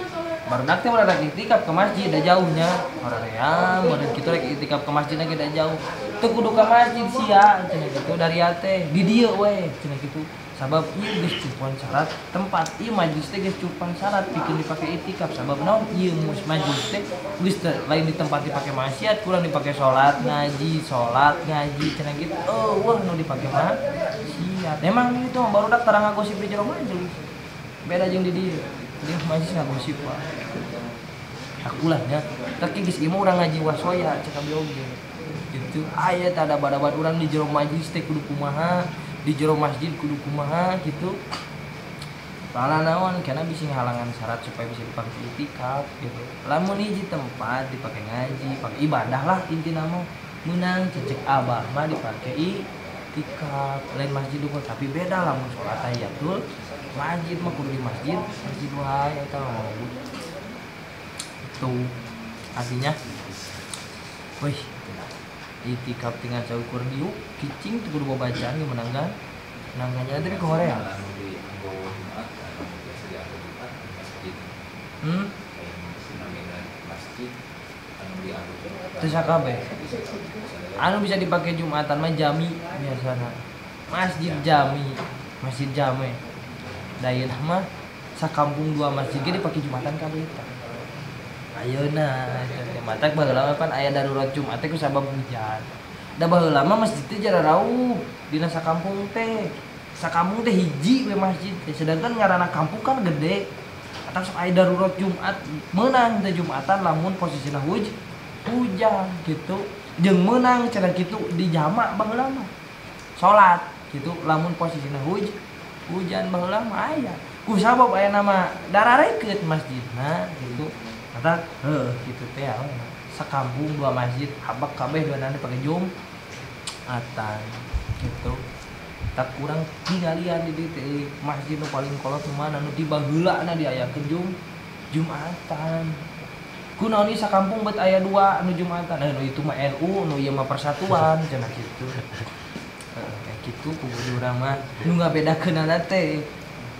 Barudak teh barudak i'tikaf ke masjid da jauhnya. Hoream mun kitu rek i'tikaf ke masjid lagi da jauh. Teu kudu ka masjid sia cenah gitu daria teh di dieu we cenah gitu. Sabab ieu geus cukupan syarat tempat ieu majlis teh geus cukupan syarat bikin dipake i'tikaf sabab naon ieu majlis teh geus lain di tempat dipake maksiat kurang dipake salat ngaji cenah gitu. Oh wah nu dipake maksiat. Emang itu barudak tarang ngagosip di jero majlis. Beda jeung di dieu. Dia majlis ngagosip Pak. Akulah nya. Tapi geus ieu mah urang ngaji wasoya cek abi oge. Gitu. Aya teh ada badabat urang di jero majlis teh kudu kumaha. Di jero masjid kudu kumaha gitu. Soalna naon kana bisa ngahalangan syarat supaya bisa dipakai i'tikaf gitu. Lamun hiji tempat dipakai ngaji, pakai ibadah lah intina mah meunang cecek abah mah dipakai i'tikaf. Lain masjid unggul tapi beda lamun salat tahiyatul masjid mah kudu di masjid wae eta mah. Itu artinya wih i'tikaf tinggal caukur diuk kicing tuh kudu babacaan ge menanggan nanggannya teh ke Korea. Terus kabeh anu bisa dipakai Jumatan mah jami biasana. Masjid jami dayeuna mah sakampung dua masjid ge dipake Jumatan kabeh eta. Ayeuna matak baheula pan aya darurat Jumat teh ku sabab hujan. Da baheula mah masjid teh jararauh dina sakampung teh. Sakampung teh hiji we masjid teh sedangkan ngaranna kampung kan gede. Atang sok aya darurat Jumat meunang teh Jumatan lamun posisina hujan gitu. Jeung meunang cenah kitu di jamak baheula mah. Salat gitu lamun posisina hujan baheula mah aya. Ku sabab aya nama dararekeut masjidna gitu. Kata gitu teh sakampung dua masjid habak kabeh dua nana pakai Jumatan gitu. Tak kurang tingalian di dieu masjid nu paling kolot mana nu di baheulana diayakeun Jumatan. Kunaon ieu sakampung bet aya dua anu Jumatan. Nu itu mah NU nu ieu mah persatuan cenah kitu. Kayak kitu kudu urang mah nu ngabedakeunana teh.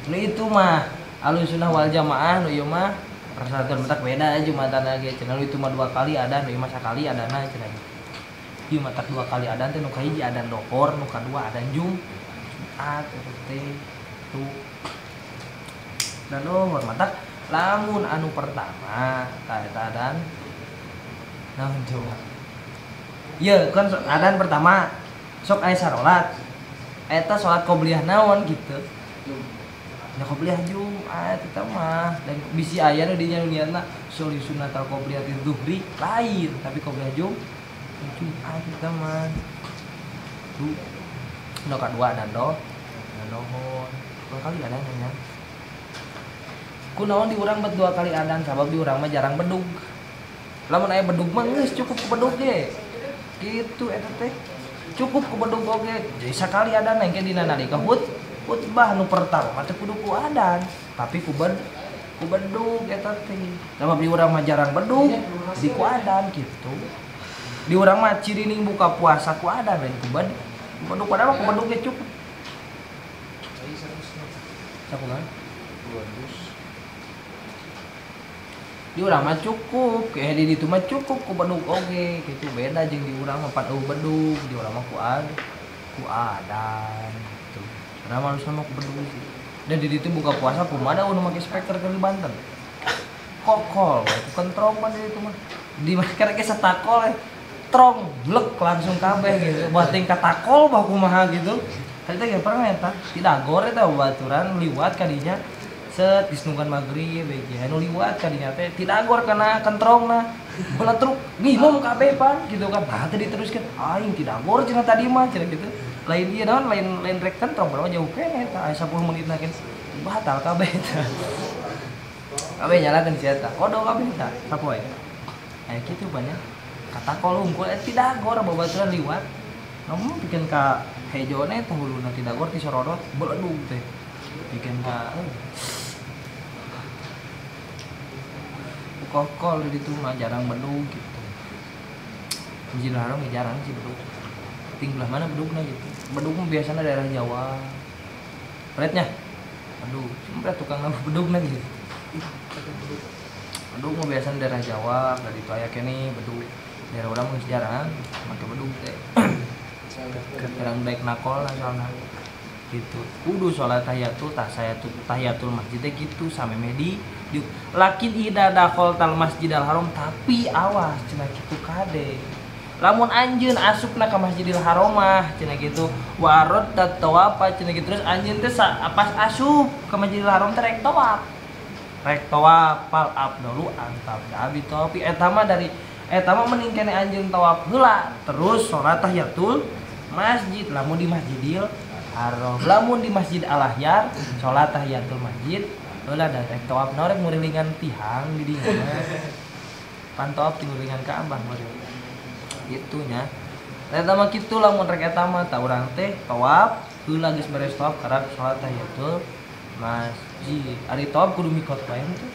Nu itu mah Ahlussunnah wal Jamaah nu ieu mah persatuan matak beda Jumatan lagi cenah itu mah 2 kali adan nu ieu mah sakali adana cenah gitu. Ieu mah tak 2 kali adan teh nu kahiji adan dohor nu kadua adan Jumat teh tuh. Dan dohor matak lamun anu pertama ta eta adan naon coba. Ieu kan adan pertama sok aya salat. Eta salat qobliyah naon gitu. Ya qobliyah Jumat eta mah dan bisi aya nu dinya nu niatna soli sunnatul qobliyah dzuhri lain tapi qobliyah Jumat eta mah tuh nu kadua dan dohor 2 kali adan nya kunaon di urang bet 2 kali adan sabab di urang mah jarang bedug lamun aya bedug mah geus cukup ku bedug ge kitu eta teh cukup ku bedug oge jadi sakali adan engke dina nalika khutbah nu pertama teh kudu ku adan tapi ku bedug eta teh sabab di urang mah jarang bedug di ku adan kitu di urang mah cirining buka puasa ku adan dan ku bedug padahal ku bedug ge cukup sakumaha di urang mah cukup kayak di ditu mah cukup ku bedug oge kitu beda jeung di urang mah pan bedug di urang mah ku adan gitu. Karena manusia mah ku bedug sih. Dan di ditu buka puasa kumaha nu make speaker keur di Banten. Kokol we ku kentrong pan di ditu mah. Di masker ge satakol trong blek langsung kabeh gitu. Buat tingkat takol bah kumaha gitu. Tadi teh pernah eta tidak gore eta baturan liwat ka dinya set disnungkan maghrib begi anu liwat kadinya teh tidagor kana kentrongna bola truk ngimong kabeh pan gitu kan nah tadi diteruskeun aing tidagor cenah tadi mah cenah gitu lain ieu naon lain rek kentrong baru jauh keneh tah 10 menit lagi batal kabeh tah kabeh nyalakeun si eta kodo kabeh tah sapoe aya kitu banyak kata kolong unggul tidagor babaturan liwat namun bikin ka hejone teh huluna tidagor ti sorodot beledug teh bikin ka kokol di situ mah jarang bedug gitu. Masjidil Haram jarang sih bedug. Tinggal mana bedugnya gitu. Bedug mah biasanya daerah Jawa. Rednya. Aduh, simpel tukang nama bedugnya gitu. Bedug mah biasanya daerah Jawa, dari itu aya kene bedug. Daerah urang mah jarang make bedug teh. Kadang baik nakol soalna. Gitu. Kudu salat tahiyatul masjid teh gitu sameme di lakin ida dakol tal Masjidil Haram tapi awas cenah kitu kade lamun anjeun asupna ka Masjidil Haram mah cenah kitu warad tawaf cenah kitu terus anjeun teh pas asup ka Masjidil Haram teh rek tawaf pal abdulu antab abi tapi eta mah mending kene anjeun tawaf heula terus salat tahiyatul masjid lamun di Masjidil Haram lamun di Masjid Al-Ahyar salat tahiyatul masjid heula da rek tawaf rek ngurilingan tihang di dieu pan tawaf ngurilingan Ka'bah meureun kitu nya eta mah kitu lamun rek eta mah tah urang teh tawaf heula geus beres tawaf karep salat tahiyatul masjid ari tawaf kudu mikot wae teh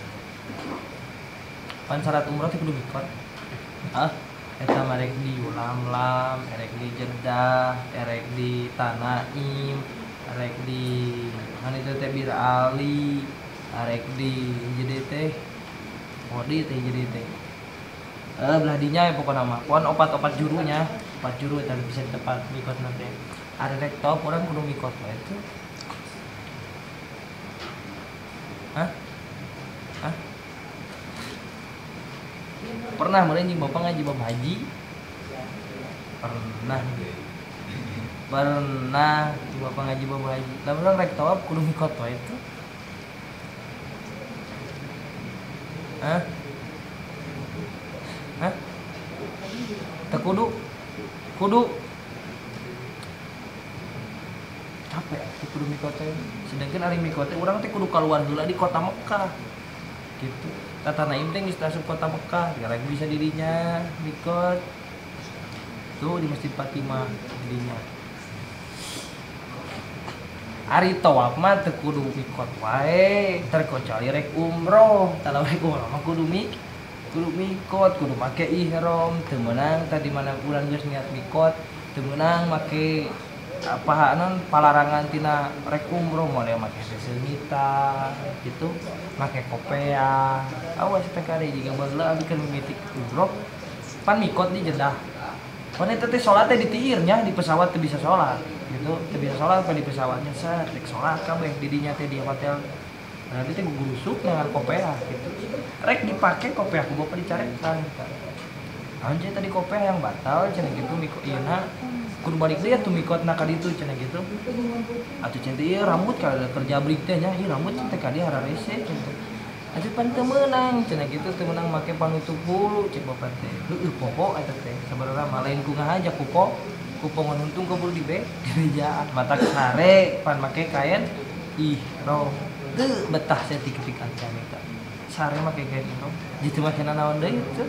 pan syarat umrah teh kudu mikot eta mah rek di Lamlam rek di Jeddah rek di Tanaim rek di mana itu teh Bir Ali arek di jadi teh modi teh jadi teh belah dinya ya pokoknya mah pokon opat jurunya 4 juru eta bisa tepat mikot nanti ada rek top orang kudu mikot wae itu pernah meureun jeung bapak ngaji bab haji pernah di bapak ngaji bab haji lamun rek tawaf kudu mikot wae itu teu kudu capek kudu mikot teh sedangkan ari mikot teh urang teh kudu kaluar heula di kota Mekah gitu Tata Naim teh geus asup kota Mekah rek bisa dirinya mikot tuh di Masjid Fatimah dirinya ari tawaf mah teu kudu mikot wae terkecuali rek umroh kalau rek umroh mah kudu mikot kudu make ihram teu meunang tadi mana urang geus niat mikot teu meunang make non palarangan tina rek umroh model make seunita gitu make kopea awas teh kade jiga baheula abikeun mimitik umroh pan mikot di Jeddah pan eta teh salat teh di tiirnya di pesawat teu bisa salat gitu teu bisa salat apa di pesawatnya rek salat kabeh di dinya teh di hotel berarti teh gugurusuk dengan kopea gitu rek dipake kopea ku bapak dicarekan anjir tadi kopea yang batal cenah gitu mikot ieuna kudu balik deui atuh mikotna ka ditu cenah gitu atuh cenah ieu rambut kada kerja brik teh nya ieu rambut teh ka dieu hararese cenah atuh pan teu meunang cenah gitu teu meunang make panutup bulu cek bapak teh heueuh popo eta teh sabarara mah lain ku ngahaja kupo nguntung ke bulu di bejaan mata sare pan make kain ihram teu betah setik-tik acan eta sare make kain ihram jitu make naon deui teu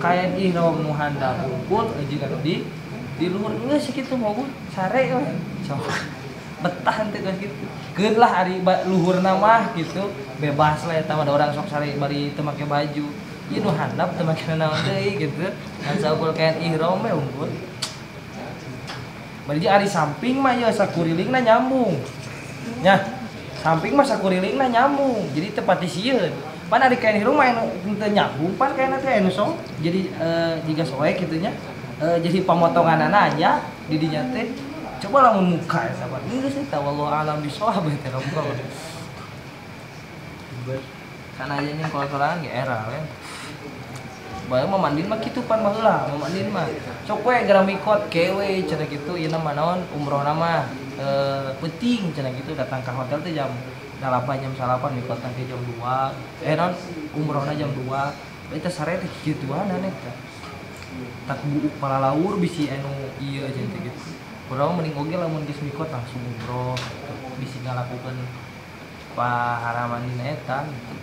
kain ihram nu handap unggul jeung anu di luhur geus kitu mogu sare we sok betah teh geus kitu keun lah ari luhurna mah gitu bebas lah eta mah da urang sok sare bari teu make baju ieu nu handap teu make naon deui gitu ngan saukul kain ihram we unggul bari ari samping mah ya sakurilingna nyambung nya samping mah sakurilingna nyambung jadi teu pati sieun pan ari kain ihram mah teu nyambung pan kainna teh anu sok jadi jiga soek kitu nya jadi pemotongan aja di dinya teh coba lamun muka ya sahabat ini sih tahu Allah alam bisawab teh ngobrol kan aja nih kalau sorangan ge era we bae mah mandin mah kitu pan baheula mandin mah sok we gara mikot kewe cenah kitu ieu mah naon umroh nama penting cenah kitu datang ka hotel teh jam 8 jam 8 mikot teh jam 2 non umrohna jam 2 eta sare teh kituan eta tak buuk palalaur bisi anu ieu aja teh gitu urang mending oge lamun geus mikot langsung umroh bisi ngalakukeun paharaman dina eta gitu.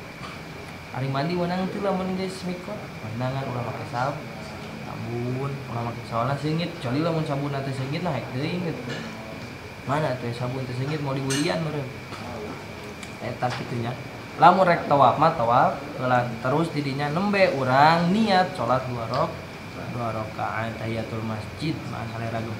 Hari mandi wenang teh lamun geus mikot pandangan ulah make sabun ulah make soalna seungit kecuali lamun sabun teh seungit nah hek teuing gitu mana teh sabun teh seungit mau dibelian meureun eta kitunya lamun rek tawaf mah tawaf heula terus didinya nembe urang niat salat 2 rakaat tahiyatul masjid mah saleragem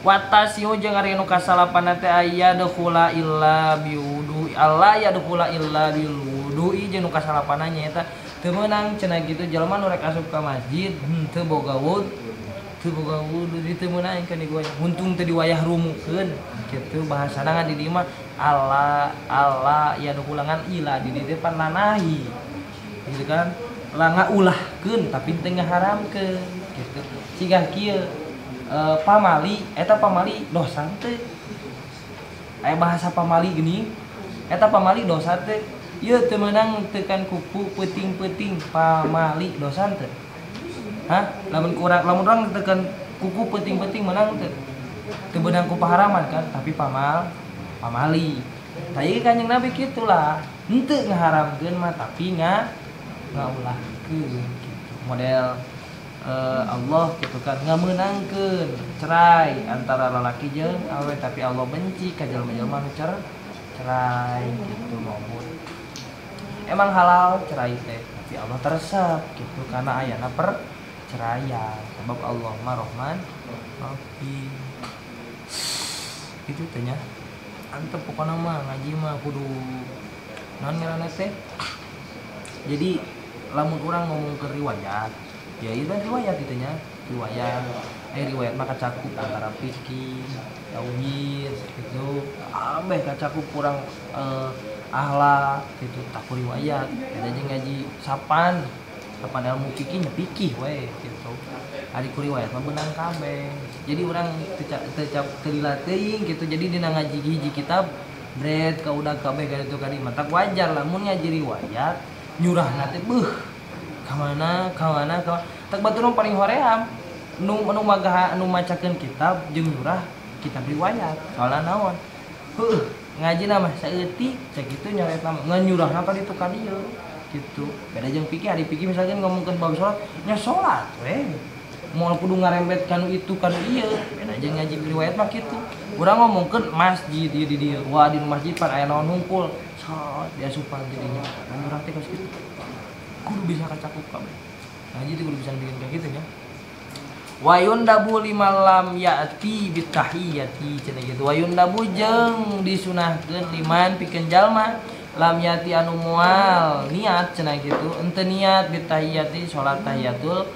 watasiu jeung ari nu kasalapan teh aya dukhula illa biwudu Allah ya dukhula illa bil wudu jeung nu kasalapan nya eta teu meunang cenah kitu jelema nu rek asup ka masjid teu boga wudu teu meunang kan digoyah untung teu diwayah rumukeun kitu bahasana di dieu mah Allah ya dukulangan ila di dieu pan lanahi gitu kan langa ulahkeun tapi teu ngaharamkeun gitu siga kieu pamali eta pamali dosa teh aya bahasa pamali gini eta pamali dosa teh ieu teu meunang tekan kuku peuting-peuting pamali dosa teh lamun urang tekan kuku peuting-peuting meunang teu beunang ku paharaman kan tapi pamali tah ieu Kanjeng Nabi kitulah henteu ngaharamkeun mah tapi ngaulahkeun gitu model Allah gitu kan ngameunangkeun cerai antara lalaki jeung awewe tapi Allah benci ka jelema-jelema nu cerai gitu maupun emang halal cerai teh tapi Allah teresep gitu karena ayana perceraian sebab Allah mah Rahman Rahim itu tanya antep pokona mah ngaji mah kudu naon ngaranna teh jadi lamun urang ngomong ke riwayat ya itu riwayat itunya riwayat maka cakup antara fikih tauhid gitu abeh kacakup kurang akhlak gitu tak riwayat beda jeung ngaji sapan ilmu fikih nya fikih we gitu ari ku riwayat mah beunang kabeh jadi urang teu lila teuing gitu jadi dina ngaji hiji kitab bret kaudag kabeh ka ditu ka dieu tak wajar lamun ngaji riwayat nyurahna teh beuh kamana tak batur paling hoream nu macakeun kitab jeung nyurah kitab riwayat soalna naon ngaji mah saeutik cek kitu nyaretna ngan nyurahna ka ditu ka dieu gitu beda jeung fikih ari fikih misalkan ngomongkeun bab salat nya salat we moal kudu ngarembet kanu itu kanu ieu beda jeung ngaji riwayat mah kitu urang ngomongkeun masjid ieu di dieu wah di masjid pan aya naon hungkul salat diasupan jadinya nyurah teh geus kitu kudu bisa kacakup kabeh ngaji teh kudu bisa bikin kayak gitu nya wayundabu limalam ya'ti bitahiyati cenah gitu wayundabu jeung disunahkeun liman pikeun jalma lam yati anu moal niat cenah gitu henteu niat bitahiyati salat tahiyatul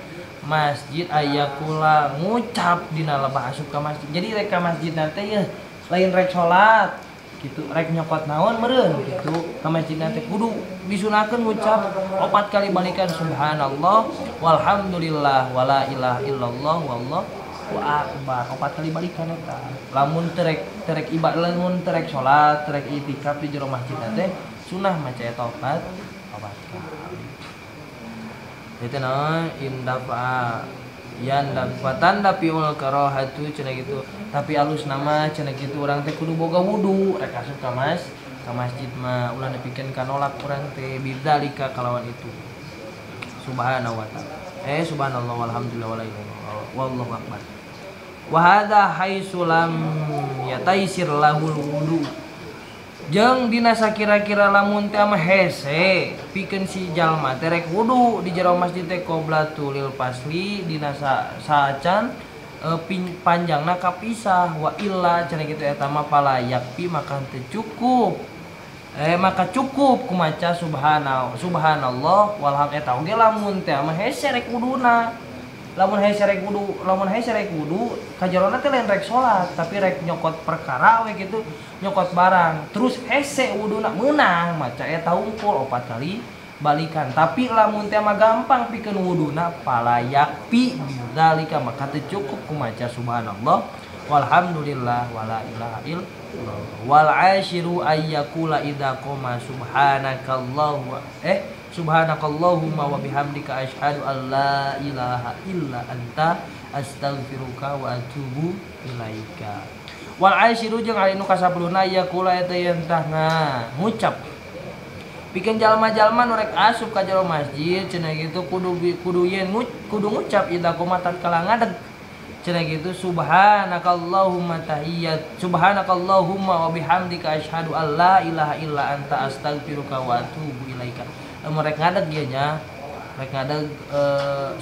masjid aya kula ngucap dina lebah asup ka masjid jadi rek ka masjid teh ya lain rek salat gitu rek nyokot naon meureun gitu ka masjid teh kudu disunahkeun ngucap 4 kali balikan subhanallah walhamdulillah wala ilaha illallah wallahu akbar 4 kali balikan eta lamun terek ibadah lamun terek salat terek itikaf di jero masjid teh sunah maca eta 4 kali itu na indafa yan dan fatanda piul karahatu cenah gitu tapi alus nama cenah gitu urang teh kudu boga wudu rek asup ka masjid mah ulah nepikeun kanolak urang teh bidzalika kalawan itu subhanahu wa ta'ala subhanallah walhamdulillah wala ilaha illallah wallahu akbar wa hadza haitsu lam yataisir lahul wudu jeung dina sakira-kira lamun teh mah hese pikeun si jalma teh rek wudu di jero masjid teh qoblatul fasli dina saacan panjangna kapisah wa illa cenah kitu eta mah palayakpi maka teu cukup maka cukup kumaca subhanallah walham eta oge lamun teh mah hese rek wuduna lamun hese rek wudu kajarona teh lain rek salat tapi rek nyokot perkara we gitu nyokot barang terus hese wuduna meunang maca eta hungkul 4 kali balikan. Tapi lamun teh mah gampang pikeun wuduna palayak pi bidzalika maka teu cukup kumaca subhanallah walhamdulillah wala ilaha illallah. Wal asyiru ayyakula idza qoma subhanakallahumma wa bihamdika asyhadu an la ilaha illa anta astaghfiruka wa atubu ilaika. Wal asyiru jeung ari nu kasapuluhna ayyakula eta yen tah ngucap pikeun jalma-jalma nu rek asup ka jero masjid cenah kitu kudu ngucap idza qoma tatkala ngadeg cenah kitu subhanakallahumma wa bihamdika asyhadu an la ilaha illa anta astaghfiruka wa atubu ilaika. Lamun rek ngadeg ieu nya rek ngadeg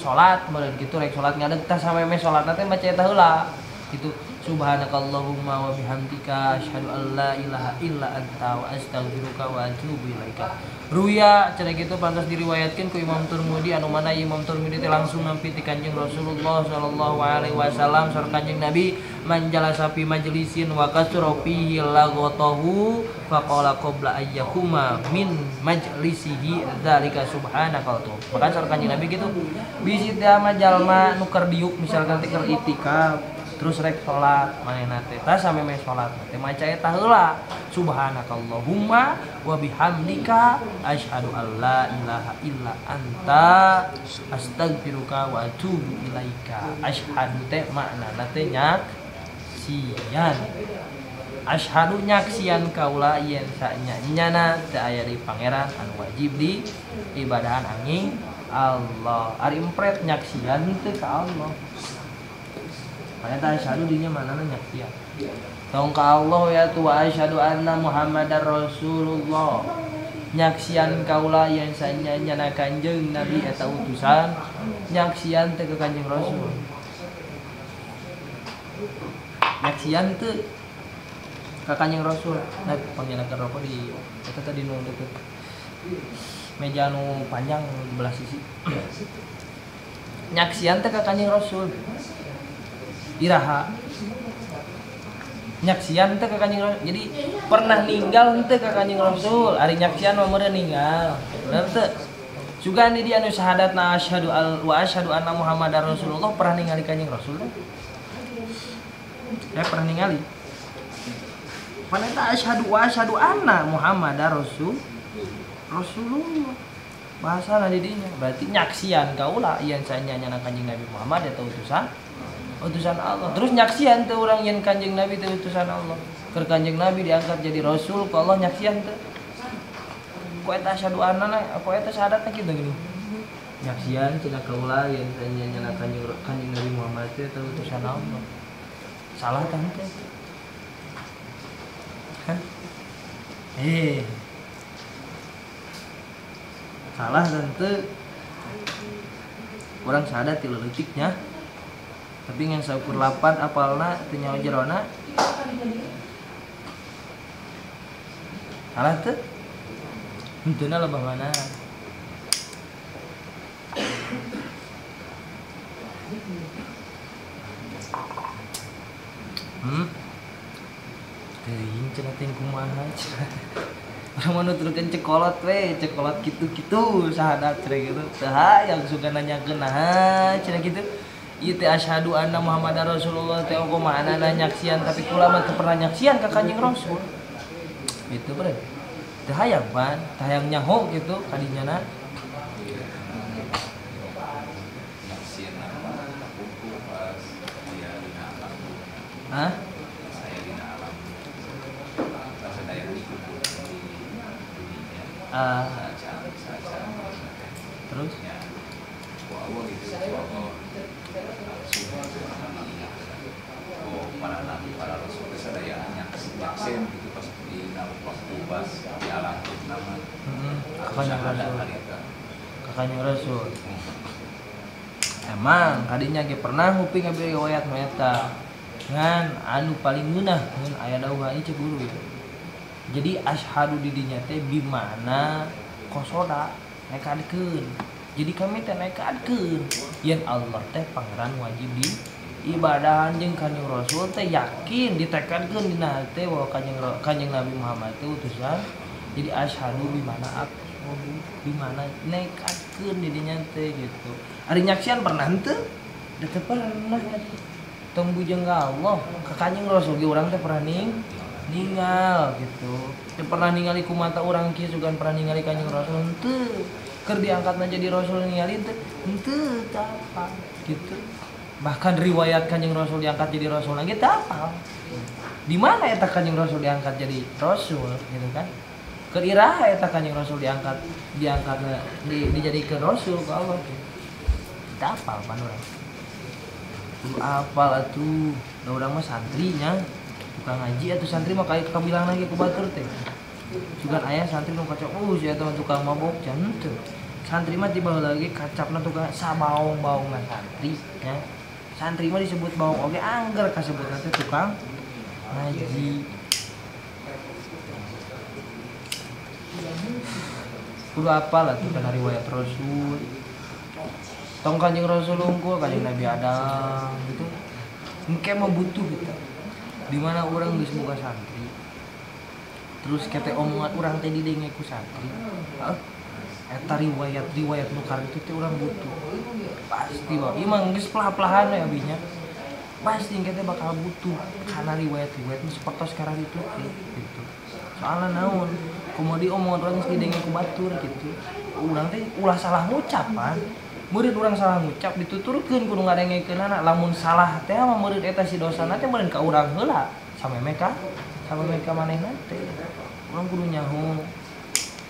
salat meureun kitu rek salat ngadeg tah sameme salatna teh maca eta heula kitu subhanakallahumma wa bihamdika asyhadu an la ilaha illa anta wa astaghfiruka wa atubu ilaika. Ruya cenah kitu pantas diriwayatkeun ku Imam Tirmidzi anu mana Imam Tirmidzi teh langsung nampi ti Kanjeng Rasulullah sallallahu alaihi wasallam sareng Kanjeng Nabi man jalasa fi majlisin wa kasura fihi laghatahu faqala qabla ayyakuma min majlisihi dzalika subhanakallah. Maka sareng Kanjeng Nabi kitu bisi teh mah jalma nu keur diuk misalkan teh keur itikaf terus rek salat manehna teh tah sameme salat teh maca eta heula subhanakallahumma wa bihamdika asyhadu an la ilaha illa anta astaghfiruka wa atubu ilaika. Asyhadu teh maknana teh nyaksian. Asyhadu nyaksian kaula yen sanyana teu aya di pangeran anu wajib di ibadahan angin Allah. Ari empret nyaksian teh ka Allah. Ternyata asyhadu dinya manana nyaksian. Tong ka Allah ya tu wa asyhadu anna Muhammadar Rasulullah. Nyaksian kaula yen sanyana Kanjeng Nabi eta utusan. Nyaksian teh ke Kanjeng Rasul. Nyaksian teh ka Kanjeng Rasul. Nah, panggilkeun rokok di eta tadi nu deukeut meja nu panjang di belah sisi. Nyaksian teh ka Kanjeng Rasul. Iraha nyaksian teh ka Kanjeng Rasul. Jadi pernah ninggal henteu ka Kanjeng Rasul. Ari nyaksian mah meureun ninggal. Bener teu? Juga di anu syahadatna asyhadu anna Muhammadar Rasulullah pernah ningali Kanjeng Rasul. Ya pernah ningali. Paneta asyhadu anna Muhammadar Rasulullah. Bahasana di dinya berarti nyaksian kaula yen sanyana Kanjeng Nabi Muhammad eta utusan Allah. Terus nyaksian teh urang yen Kanjeng Nabi teh utusan Allah. Keur Kanjeng Nabi diangkat jadi rasul ku Allah nyaksian teh. Ku eta asyhadu anna apa eta syahadatna kitu gini. Nyaksian cenah kaula yen sanyana Kanjeng Nabi Muhammad teh utusan Allah. Salah tah teh. Hah? Salah tante orang syahadat ti leutiknya tapi ngan saukur 8 apalna teu nyawa jerona salah teu henteuna loba mana teuing cenah teh kumaha orang nuturkeun cekolot we cekolot kitu-kitu syahadat cenah kitu teu hayang suka nanyakeun nah cenah kitu ieu teh asyhadu anna Muhammadar Rasulullah teh kumaha nyaksian tapi kula mah teu pernah nyaksian ka Kanjeng Rasul gitu bre teu hayang pan teu hayang nyaho kitu kadinyana nyaksian apa kumpul pas dia dina alam. Hah? Saya dina alam. Pas ada yang dikumpul di dunia. Saja. Terus Ya. Wa gitu Allah. Oh, para nabi, para rasul kesadayaan nyaksin gitu pas di waktu pas di alam nama Kanjeng Rasul emang kadinya ge pernah nguping abi riwayat eta ngan anu paling ngeunah ngan aya dawuh ieu cek guru gitu. Jadi asyhadu di dinya teh bimana kosoda nekadkeun. Jadi kami teh nekadkeun yen Allah teh pangeran wajib di ibadahan jeung Kanjeng Rasul teh yakin ditekadkeun dina hate bahwa Kanjeng Nabi Muhammad teh utusan. Jadi asyhadu bimana oh di mana nekatkeun di dinya teh gitu. Ari nyaksian pernah henteu? Da teu pernah atuh. Tong bujang ka Allah, ka Kanjeng Rasul ge urang teh pernah ninggal gitu. Teu pernah ningali ku mata urang kieu sugan pernah ningali Kanjeng Rasul henteu. Keur diangkatna jadi rasul ningali henteu teu apa gitu. Bahkan riwayat Kanjeng Rasul diangkat jadi rasul lagi teu apa. Di mana eta Kanjeng Rasul diangkat jadi rasul gitu kan? Keur iraha eta Kanjeng Rasul dijadikeun rasul ka Allah gitu. Teu apal pan urang. Kudu apal atuh. Da urang mah santrinya, tukang ngaji atuh santri mah kayak kabilang lagi ku batur teh. Sugan aya santri nu kacau, si eta tukang mabok can teu. Santri mah tiba lagi kacapna tukang sabaong-baongna santri nya. Santri mah disebut baong oge angger kasebutna teh tukang ngaji. Kudu apal atuh kana riwayat Rasul. Tong Kanjeng Rasul unggul, Kanjeng Nabi Adam gitu. Engke mah butuh kita. Di mana urang geus boga santri. Terus kete omongan urang teh didenge ku santri. Eta riwayat nu kartu teh urang butuh. Pasti bae. Ieu mah geus pelah-pelahan we abinya. Pasti kita bakal butuh karena riwayat-riwayat nu sapertos karang itu gitu. Soalna naon? Komodi omongan urang geus didenge ku batur gitu. Urang teh ulah salah ngucapan. Meureun urang salah ngucap dituturkeun kudu ngadengekeunana. Lamun salah teh mah meureun eta si dosana teh meureun ka urang heula. Sameme ka manehna teh. Urang kudu nyaho.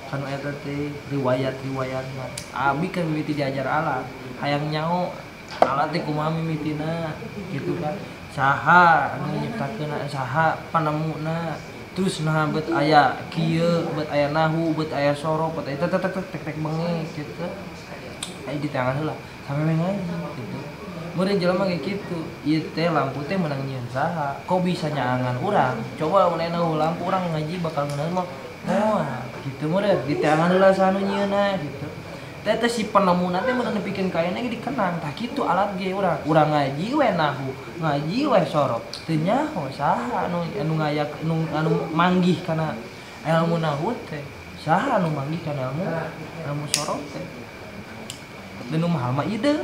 Kanu eta teh riwayat-riwayatna. Abi kan mimiti diajar Allah. Hayang nyaho Allah teh kumaha mimitina gitu kan. Saha anu nyiptakeun saha panemuna. Terus nah beut aya kieu, beut aya nahu, beut aya sorok, beut aya tek bengek gitu. Ai di tangan heula sampe ngaji gitu. Meureun jelema ge kitu. Ieu teh lampu teh meunang nyieun saha? Kok bisa nyaangan urang? Coba mun aya lampu urang ngaji bakal ngeunaan mah moal gitu meureun di tangan heula sanu nyieunna gitu. Teh si penemuna teh meunang nepikeun kaena ge dikenang. Tah kitu alat ge urang. Urang ngaji we nahu, ngaji we sorok. Teu nyaho saha anu ngayak anu manggih kana ilmu nahu teh. Saha anu manggih kana ilmu sorok teh. Dan nu mahal mah ide.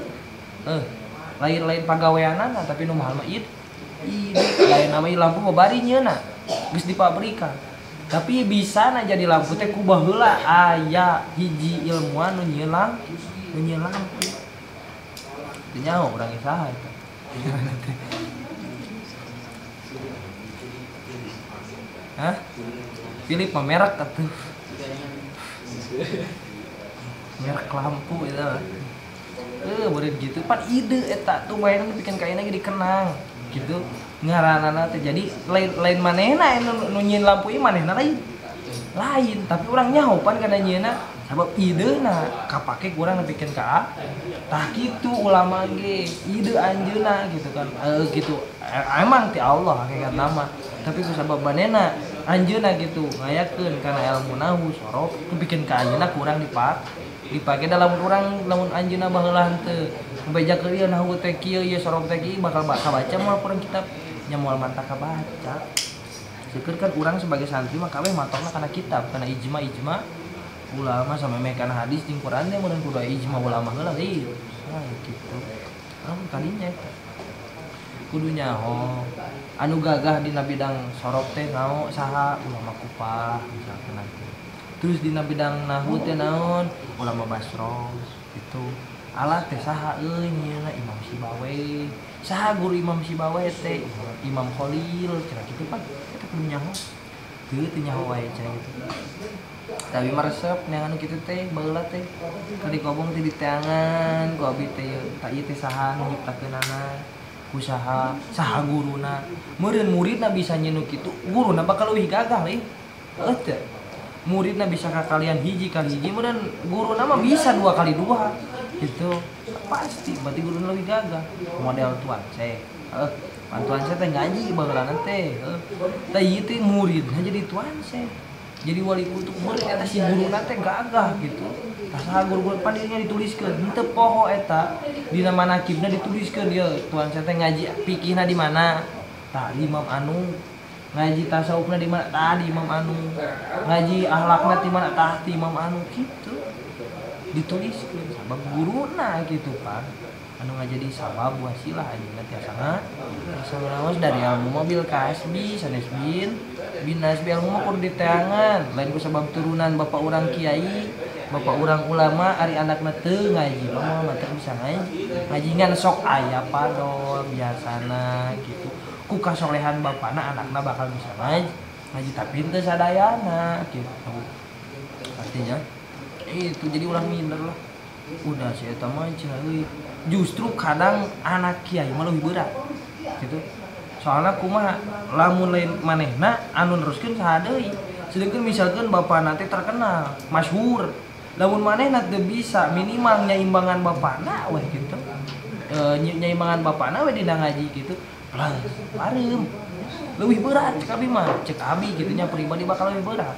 Lain pagaweanana tapi nu mahal mah ide. Lain nama lampu mah bari nyieuna. Geus di pabrikan. Tapi bisa na jadi lampu teh ku baheula aya hiji ilmuwan nu nyieun lampu. Teu nyaho urang ge saha eta. Hah? Philip mah merek atuh. Merek lampu eta. Beureun gitu pan ide eta tuh mainan bikin kaina ge dikenang gitu. Ngaranana teh jadi lain manehna nu nyieun lampu ieu manehna lain tapi urang nyaho pan kana nyieunna sabab ideuna kapake urang nepikeun ka tah kitu ulama ge ide anjeunna gitu kan gitu emang ti Allah hakikat nama tapi ku sabab manehna anjeunna gitu ngayakeun kana ilmu nahu sorok nepikeun ka anjeunna kurang dipake dalam urang lamun anjeunna baheula henteu bejakeun ieu nahu teh kieu ieu sorok teh kieu bakal baca moal kurang kitab nya moal mantap kabaca. Seukeun kan urang sebagai santri mah kabeh matokna kana kitab, kana ijma ulama sameme kana hadis jeung Quran teh mun kudu ijma ulama heula ieu. Nah kitu. Kadinya eta. Kudu nyaho anu gagah dina bidang sorok teh naon saha ulama Kufah misalkan nanti. Terus dina bidang nahwu teh naon ulama Basra gitu. Alat teh saha euy nyieunna Imam Sibawai. Saha guru Imam Sibawai teh Imam Khalil cenah kitu pan eta kudu nyaho. Teu nyaho wae cenah kitu. Tapi maresep neangan kitu teh baheula teh keur dikobong teh di tangan ku abi teh ta ieu teh saha nu nyiptakeunana ku saha guruna. Meureun muridna bisa nyeun kitu guruna bakal leuwih gagah leuy. Teu muridna bisa kakalian hiji kali hiji meureun guruna mah bisa 2 kali 2 gitu pasti berarti guruna leuwih gagah model tuan saya tuan saya teh ngaji baheulana teh teh ieu teh muridna jadi tuan saya jadi wali kutu murid eta si guruna teh gagah gitu tah saha guru-guru pandirinya dituliskeun henteu poho eta dina manakibna dituliskeun ieu tuan saya teh ngaji fikihna di mana tah Imam anu ngaji tasawufna di mana tadi Imam Anu, ngaji akhlakna di mana tadi Imam Anu gitu dituliskeun sabab guruna gitu kan anu ngajadi sabab wasilah ayeuna tiasa ngawas dari ilmu mobil kasbi sanes bin nasbi ilmu mah kudu diteangan lain ku sabab turunan bapak urang kiai bapak urang ulama ari anakna teu ngaji mah teu bisa ngaji ngan sok aya padol biasana gitu ku kasolehan bapana anakna bakal bisa ngaji tapi teu sadayana gitu artinya itu jadi ulah minder lah udah si eta mah justru kadang anak kiai mah lebih berat gitu soalnya kumaha lamun lain manehna anu neruskeun saha deui sedangkan misalkan bapana teh terkenal masyhur lamun manehna teu bisa minimal nyaimbangan bapana weh gitu nyaimbangan bapana we dina ngaji gitu plus pareum leuwih berat cek abi mah cek abi gitu nya pribadi bakal lebih berat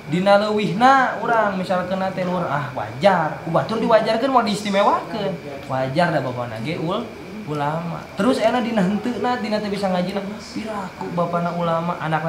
dina leuwihna urang misalkan teh luhur wajar ku batur diwajarkeun mau diistimewakeun wajar da bapana ge ulama terus enak dina henteu na dina teh bisa ngajina piraku bapana ulama anakna